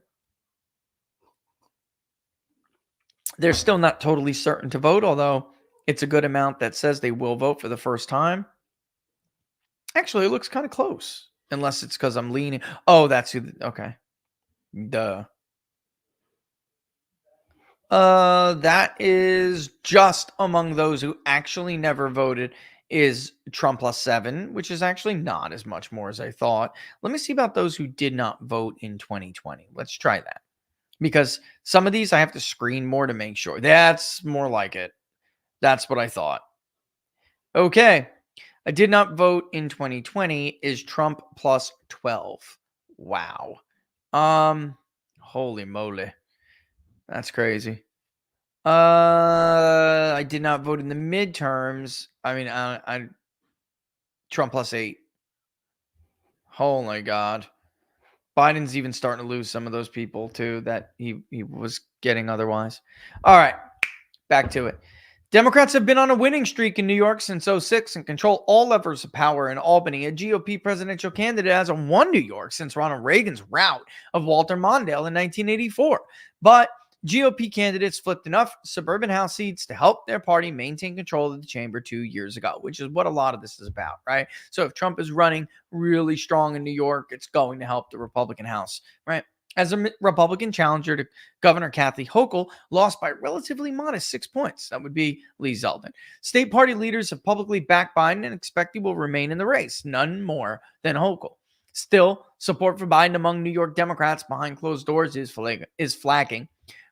They're still not totally certain to vote, although it's a good amount that says they will vote for the first time. Actually, it looks kind of close. Unless it's because I'm leaning. Oh, that's who. Okay. Duh. That is just among those who actually never voted is Trump plus 7, which is actually not as much more as I thought. Let me see about those who did not vote in 2020. Let's try that. Because some of these I have to screen more to make sure. That's more like it. That's what I thought. Okay. I did not vote in 2020 is Trump plus 12. Wow. Holy moly. That's crazy. I did not vote in the midterms. I mean, I Trump plus 8. Holy God. Biden's even starting to lose some of those people too that he was getting otherwise. All right, back to it. Democrats have been on a winning streak in New York since 2006 and control all levers of power in Albany. A GOP presidential candidate hasn't won New York since Ronald Reagan's rout of Walter Mondale in 1984. But GOP candidates flipped enough suburban House seats to help their party maintain control of the chamber 2 years ago, which is what a lot of this is about, right? So if Trump is running really strong in New York, it's going to help the Republican House, right? As a Republican challenger to Governor Kathy Hochul lost by relatively modest 6 points. That would be Lee Zeldin. State party leaders have publicly backed Biden and expect he will remain in the race, none more than Hochul. Still, support for Biden among New York Democrats behind closed doors is flagging.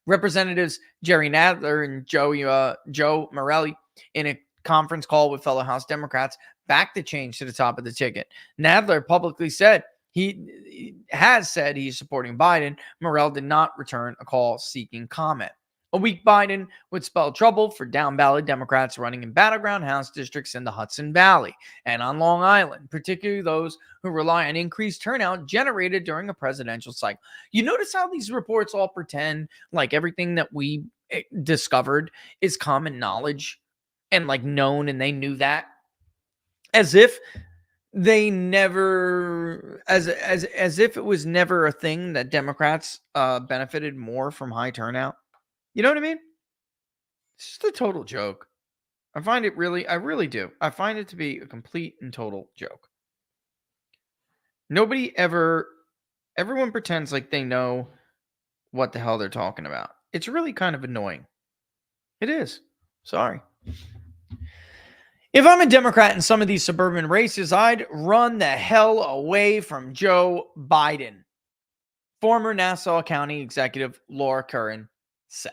Representatives Jerry Nadler and Joe Morelli, in a conference call with fellow House Democrats, backed the change to the top of the ticket. Nadler publicly said he has said he's supporting Biden. Morrell did not return a call seeking comment. A weak Biden would spell trouble for down-ballot Democrats running in battleground House districts in the Hudson Valley and on Long Island, particularly those who rely on increased turnout generated during a presidential cycle. You notice how these reports all pretend like everything that we discovered is common knowledge and like known, and they knew that, as if they never, as if it was never a thing that Democrats benefited more from high turnout. You know what I mean? It's just a total joke. I really do. I find it to be a complete and total joke. Everyone pretends like they know what the hell they're talking about. It's really kind of annoying. It is. Sorry. If I'm a Democrat in some of these suburban races, I'd run the hell away from Joe Biden. Former Nassau County Executive Laura Curran said.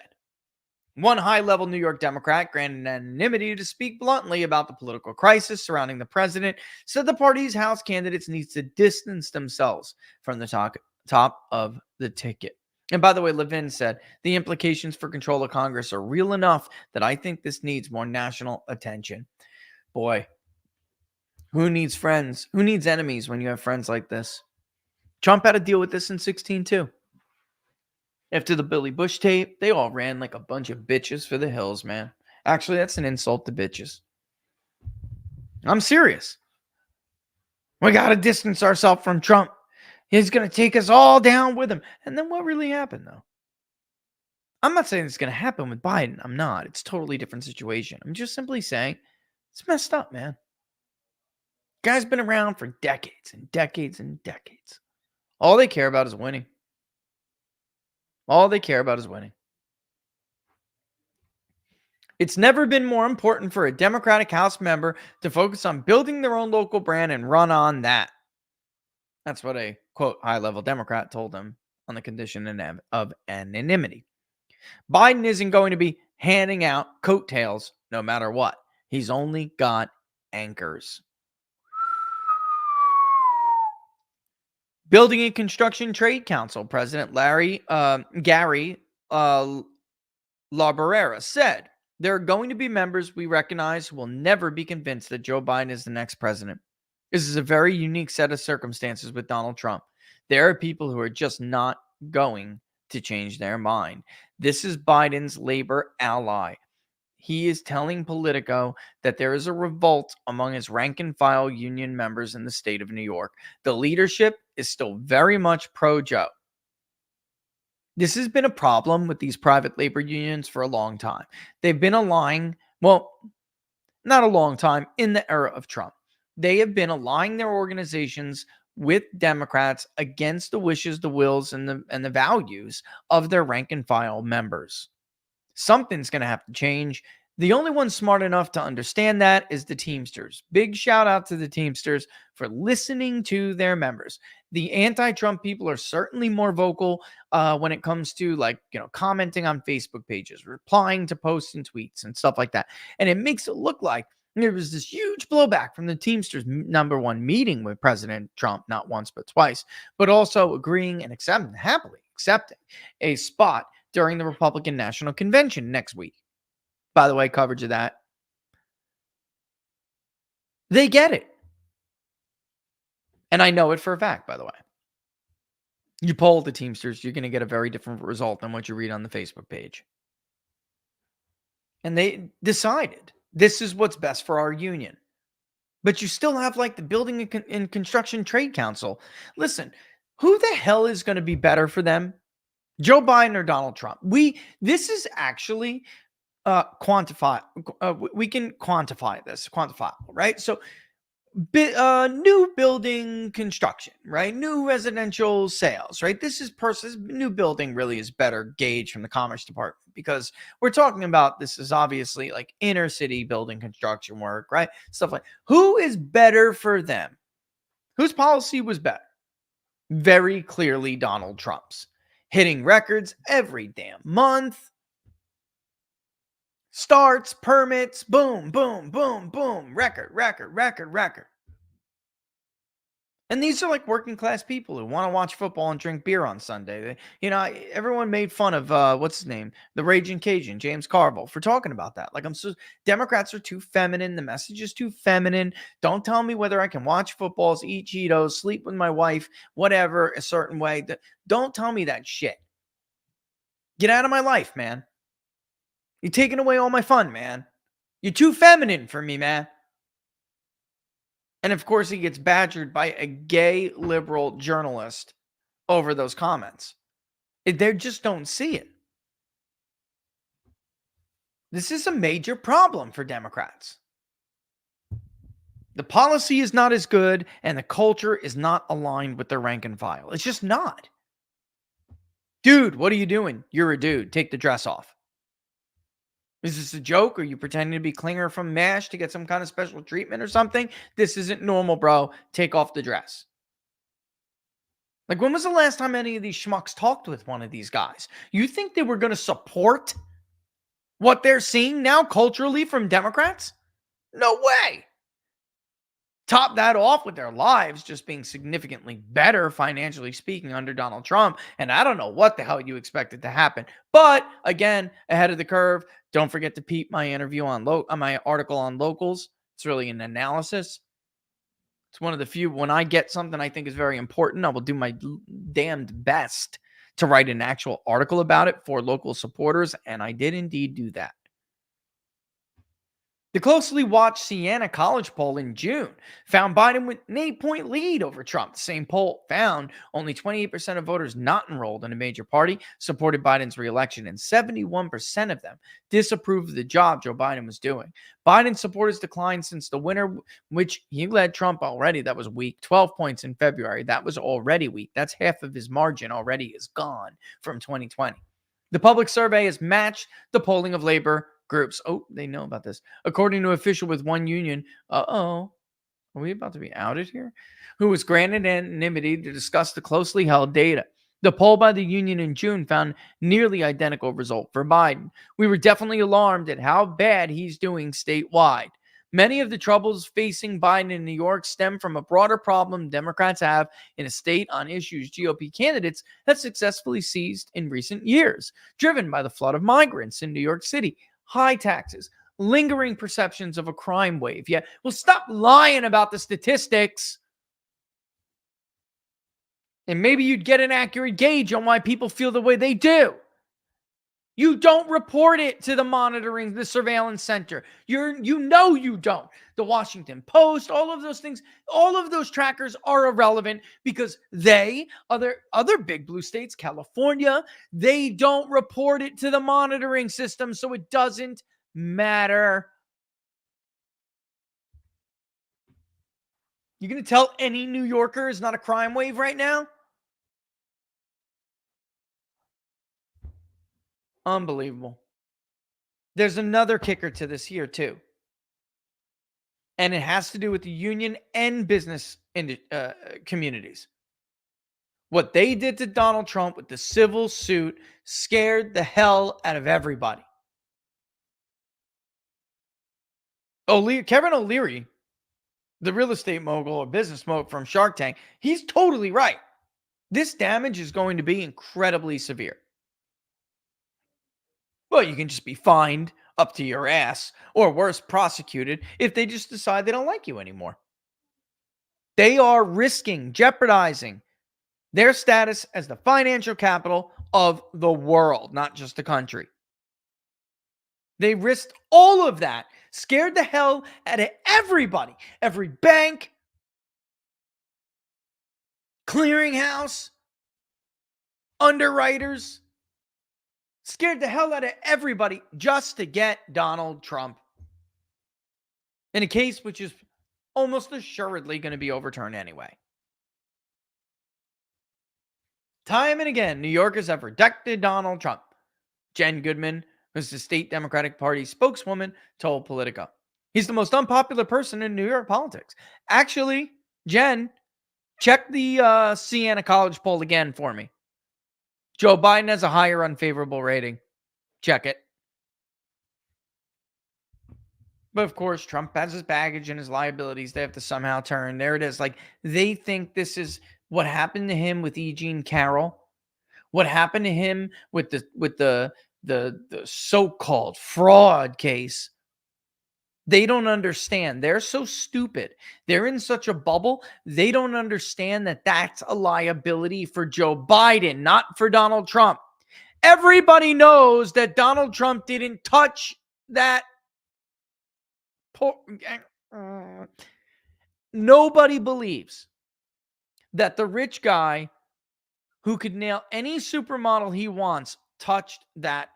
One high-level New York Democrat, granted anonymity to speak bluntly about the political crisis surrounding the president, said the party's House candidates need to distance themselves from the top of the ticket. And by the way, Levin said, the implications for control of Congress are real enough that I think this needs more national attention. Boy, who needs friends? Who needs enemies when you have friends like this? Trump had to deal with this in 2016 too. After the Billy Bush tape, they all ran like a bunch of bitches for the hills, man. Actually, that's an insult to bitches. I'm serious. We got to distance ourselves from Trump. He's going to take us all down with him. And then what really happened, though? I'm not saying it's going to happen with Biden. I'm not. It's a totally different situation. I'm just simply saying it's messed up, man. Guy's been around for decades and decades and decades. All they care about is winning. All they care about is winning. It's never been more important for a Democratic House member to focus on building their own local brand and run on that. That's what a, quote, high-level Democrat told them on the condition of anonymity. Biden isn't going to be handing out coattails no matter what. He's only got anchors. Building and Construction Trade Council President Gary LaBarrera said, there are going to be members we recognize who will never be convinced that Joe Biden is the next president. This is a very unique set of circumstances with Donald Trump. There are people who are just not going to change their mind. This is Biden's labor ally. He is telling Politico that there is a revolt among his rank and file union members in the state of New York. The leadership is still very much pro-Joe. This has been a problem with these private labor unions for a long time. They've been aligning, well, not a long time, in the era of Trump. They have been aligning their organizations with Democrats against the wishes, the wills, and the values of their rank and file members. Something's going to have to change. The only one smart enough to understand that is the Teamsters. Big shout out to the Teamsters for listening to their members. The anti-Trump people are certainly more vocal when it comes to, like, commenting on Facebook pages, replying to posts and tweets and stuff like that. And it makes it look like there was this huge blowback from the Teamsters #1 meeting with President Trump, not once but twice, but also agreeing and happily accepting a spot during the Republican National Convention next week. By the way, coverage of that. They get it. And I know it for a fact, by the way. You poll the Teamsters, you're going to get a very different result than what you read on the Facebook page. And they decided this is what's best for our union. But you still have, like, the Building and Construction Trade Council. Listen, who the hell is going to be better for them? Joe Biden or Donald Trump? This is actually quantify. We can quantify this, quantifiable, right? So, new building construction, right? New residential sales, right? This is new building really is better gauge from the Commerce Department, because we're talking about, this is obviously like inner city building construction work, right? Stuff like, who is better for them? Whose policy was better? Very clearly Donald Trump's. hitting records every damn month. Starts, permits, boom, boom, boom, boom, record, record, record, record. And these are like working class people who want to watch football and drink beer on Sunday. Everyone made fun of what's his name, the Raging Cajun, James Carville, for talking about that. Like, Democrats are too feminine. The message is too feminine. Don't tell me whether I can watch footballs, eat Cheetos, sleep with my wife, whatever, a certain way. Don't tell me that shit. Get out of my life, man. You're taking away all my fun, man. You're too feminine for me, man. And of course, he gets badgered by a gay liberal journalist over those comments. They just don't see it. This is a major problem for Democrats. The policy is not as good, and the culture is not aligned with their rank and file. It's just not. Dude, what are you doing? You're a dude. Take the dress off. Is this a joke? Are you pretending to be Klinger from MASH to get some kind of special treatment or something? This isn't normal, bro. Take off the dress. Like, when was the last time any of these schmucks talked with one of these guys? You think they were going to support what they're seeing now culturally from Democrats? No way. Top that off with their lives just being significantly better, financially speaking, under Donald Trump. And I don't know what the hell you expected to happen. But again, ahead of the curve. Don't forget to peep my interview on my article on locals. It's really an analysis. It's one of the few, when I get something I think is very important, I will do my damned best to write an actual article about it for local supporters. And I did indeed do that. The closely watched Siena College poll in June found Biden with an 8-point lead over Trump. The same poll found only 28% of voters not enrolled in a major party supported Biden's reelection, and 71% of them disapproved of the job Joe Biden was doing. Biden supporters declined since the winter, which he led Trump already. That was weak. 12 points in February. That was already weak. That's half of his margin already is gone from 2020. The public survey has matched the polling of labor groups. Oh, they know about this. According to an official with one union, are we about to be outed here? Who was granted anonymity to discuss the closely held data. The poll by the union in June found nearly identical result for Biden. We were definitely alarmed at how bad he's doing statewide. Many of the troubles facing Biden in New York stem from a broader problem Democrats have in a state on issues GOP candidates have successfully seized in recent years, driven by the flood of migrants in New York City, high taxes, lingering perceptions of a crime wave. Yeah, well, stop lying about the statistics. And maybe you'd get an accurate gauge on why people feel the way they do. You don't report it to the monitoring, the surveillance center. You don't. The Washington Post, all of those things, all of those trackers are irrelevant because other big blue states, California, they don't report it to the monitoring system, so it doesn't matter. You going to tell any New Yorker is not a crime wave right now? Unbelievable. There's another kicker to this here, too. And it has to do with the union and business communities. What they did to Donald Trump with the civil suit scared the hell out of everybody. Kevin O'Leary, the real estate mogul or business mogul from Shark Tank, he's totally right. This damage is going to be incredibly severe. Well, you can just be fined up to your ass, or worse, prosecuted if they just decide they don't like you anymore. They are jeopardizing their status as the financial capital of the world, not just the country. They risked all of that, scared the hell out of everybody, every bank, clearinghouse, underwriters. Scared the hell out of everybody just to get Donald Trump in a case which is almost assuredly going to be overturned anyway. Time and again, New Yorkers have rejected Donald Trump. Jen Goodman, who's the state Democratic Party spokeswoman, told Politico. He's the most unpopular person in New York politics. Actually, Jen, check the Siena College poll again for me. Joe Biden has a higher unfavorable rating. Check it. But of course, Trump has his baggage and his liabilities. They have to somehow turn. There it is. Like, they think this is what happened to him with E. Jean Carroll, what happened to him with the so-called fraud case. They don't understand. They're so stupid. They're in such a bubble. They don't understand that that's a liability for Joe Biden, not for Donald Trump. Everybody knows that Donald Trump didn't touch that. Nobody believes that the rich guy who could nail any supermodel he wants touched that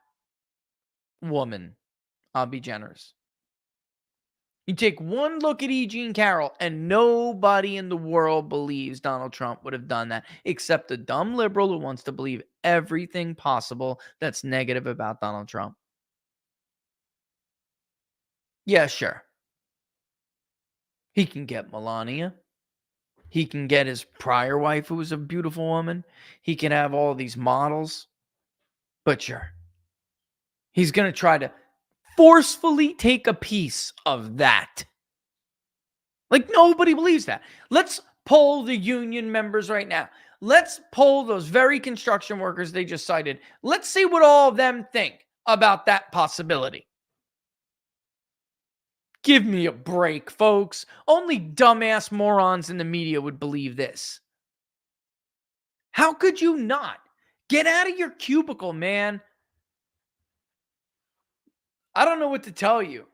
woman. I'll be generous. You take one look at E. Jean Carroll, and nobody in the world believes Donald Trump would have done that, except a dumb liberal who wants to believe everything possible that's negative about Donald Trump. Yeah, sure. He can get Melania. He can get his prior wife, who was a beautiful woman. He can have all these models. But sure, he's going to try to forcefully take a piece of that. Like, nobody believes that. Let's poll the union members right now. Let's poll those very construction workers they just cited. Let's see what all of them think about that possibility. Give me a break, folks. Only dumbass morons in the media would believe this. How could you not? Get out of your cubicle, man. I don't know what to tell you.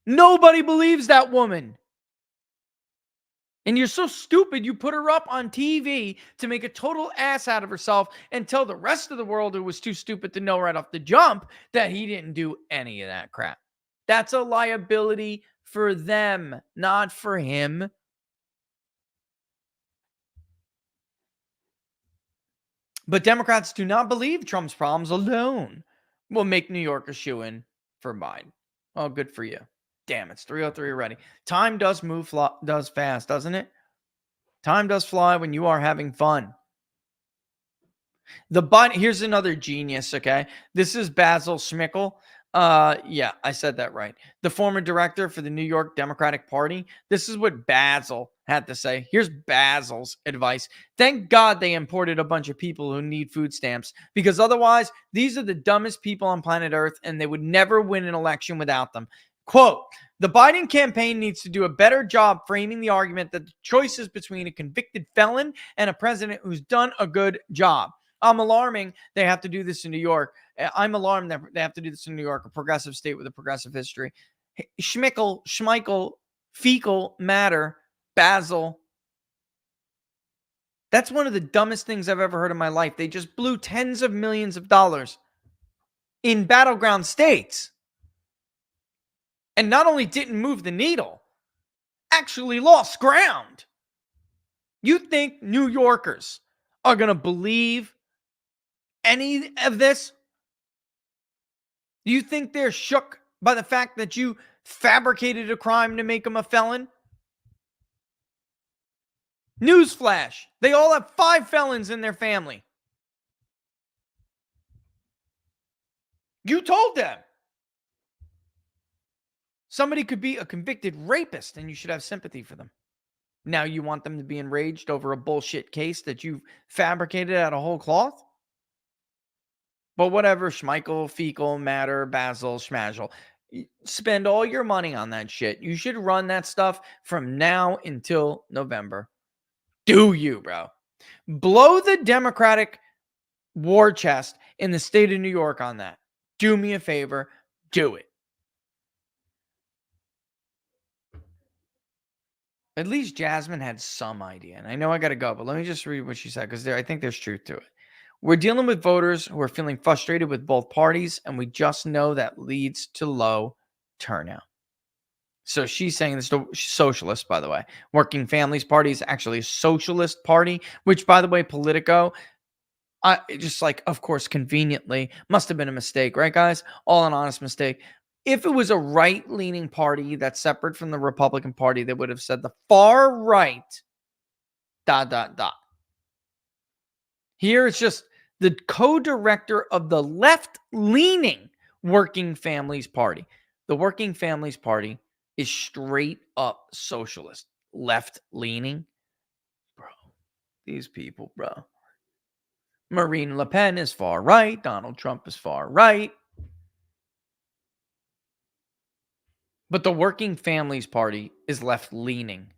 Nobody believes that woman. And you're so stupid, you put her up on TV to make a total ass out of herself and tell the rest of the world who was too stupid to know right off the jump that he didn't do any of that crap. That's a liability for them, not for him. But Democrats do not believe Trump's problems alone will make New York a shoo-in for Biden. Oh, good for you. Damn, it's 3:03 already. Time does move does fast, doesn't it? Time does fly when you are having fun. Here's another genius, okay? This is Basil Schmickel. Yeah, I said that right. The former director for the New York Democratic Party. This is what Basil had to say. Here's Basil's advice. Thank God they imported a bunch of people who need food stamps, because otherwise, these are the dumbest people on planet Earth, and they would never win an election without them. Quote, the Biden campaign needs to do a better job framing the argument that the choice is between a convicted felon and a president who's done a good job. I'm alarming they have to do this in New York. I'm alarmed that they have to do this in New York, a progressive state with a progressive history. Schmeichel, fecal matter, Basil. That's one of the dumbest things I've ever heard in my life. They just blew tens of millions of dollars in battleground states. And not only didn't move the needle, actually lost ground. You think New Yorkers are going to believe any of this? Do you think they're shook by the fact that you fabricated a crime to make them a felon? Newsflash, they all have 5 felons in their family. You told them. Somebody could be a convicted rapist and you should have sympathy for them. Now you want them to be enraged over a bullshit case that you fabricated out of whole cloth? But whatever, Schmeichel, fecal matter, Basil, Schmagel. Spend all your money on that shit. You should run that stuff from now until November. Do you, bro? Blow the Democratic war chest in the state of New York on that. Do me a favor. Do it. At least Jasmine had some idea. And I know I got to go, but let me just read what she said, because I think there's truth to it. We're dealing with voters who are feeling frustrated with both parties, and we just know that leads to low turnout. So she's saying this to socialist, by the way. Working Families Party is actually a socialist party, which, by the way, Politico, just like, of course, conveniently, must have been a mistake, right, guys? All an honest mistake. If it was a right-leaning party that's separate from the Republican Party, they would have said the far right, ... Here it's just the co-director of the left-leaning Working Families Party. The Working Families Party is straight up socialist. Left-leaning? Bro, these people, bro. Marine Le Pen is far right. Donald Trump is far right. But the Working Families Party is left-leaning.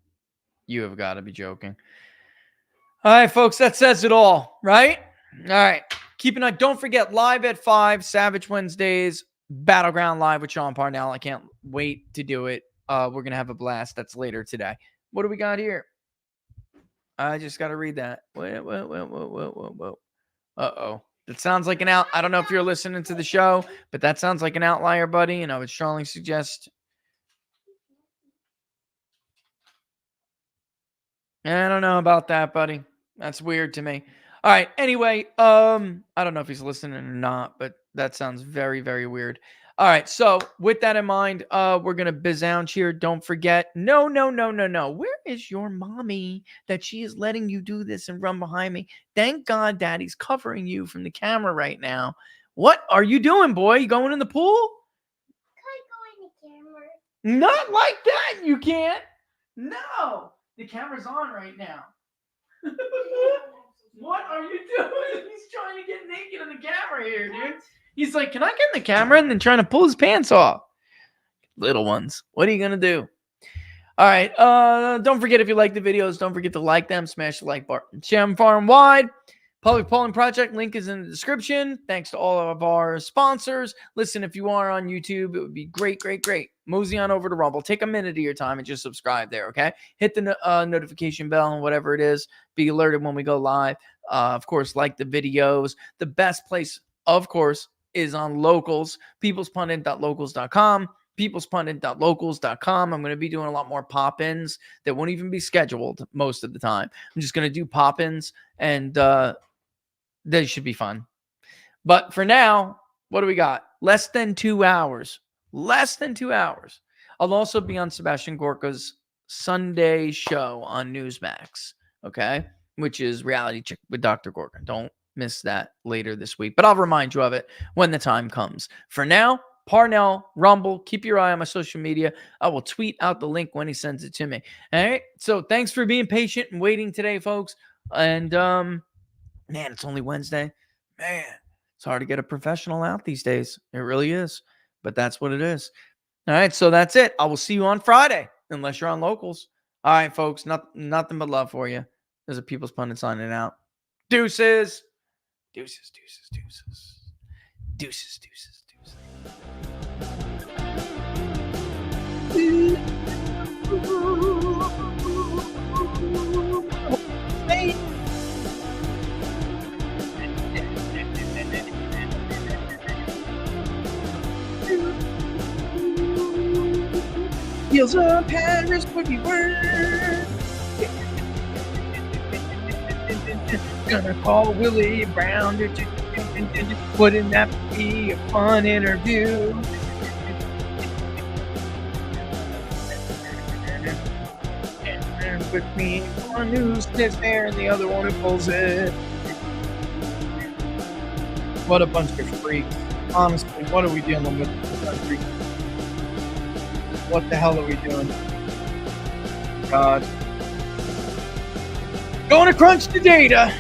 You have got to be joking. All right, folks, that says it all, right? All right. Keep an eye. Don't forget, live at 5, Savage Wednesdays, Battleground Live with Sean Parnell. I can't wait to do it. We're going to have a blast. That's later today. What do we got here? I just got to read that. Whoa. Uh-oh. That sounds like an out. I don't know if you're listening to the show, but that sounds like an outlier, buddy. And I would strongly suggest. I don't know about that, buddy. That's weird to me. All right. Anyway, I don't know if he's listening or not, but that sounds very, very weird. All right. So with that in mind, we're going to bizounce here. Don't forget. No. Where is your mommy that she is letting you do this and run behind me? Thank God daddy's covering you from the camera right now. What are you doing, boy? You going in the pool? Can I go in the camera? Not like that. You can't. No. The camera's on right now. What are you doing? He's trying to get naked in the camera here, dude. He's like, can I get in the camera? And then trying to pull his pants off. Little ones. What are you going to do? All right. Don't forget, if you like the videos, don't forget to like them. Smash the like button. Share them far and wide. Public Polling Project link is in the description. Thanks to all of our sponsors. Listen, if you are on YouTube, it would be great. Mosey on over to Rumble. Take a minute of your time and just subscribe there, okay? Hit the notification bell and whatever it is. Be alerted when we go live. Of course, like the videos. The best place, of course, is on Locals. peoplespundit.locals.com. peoplespundit.locals.com. I'm going to be doing a lot more pop-ins that won't even be scheduled most of the time. I'm just going to do pop-ins, and they should be fun. But for now, what do we got? Less than 2 hours. I'll also be on Sebastian Gorka's Sunday show on Newsmax, okay? Which is Reality Check with Dr. Gorka. Don't miss that later this week. But I'll remind you of it when the time comes. For now, Parnell, Rumble, keep your eye on my social media. I will tweet out the link when he sends it to me. All right? So thanks for being patient and waiting today, folks. And, man, it's only Wednesday. Man, it's hard to get a professional out these days. It really is. But that's what it is. All right, so that's it. I will see you on Friday, unless you're on Locals. All right, folks, nothing but love for you. There's a People's Pundit signing out. Deuces. Deuces. Hey. Heels of Paris, boogie word. Gonna call Willie Brown. Wouldn't that be a fun interview? And with me, one who sits there and the other one who pulls it. What a bunch of freaks. Honestly, what are we dealing with in this country? What the hell are we doing? God. Going to crunch the data.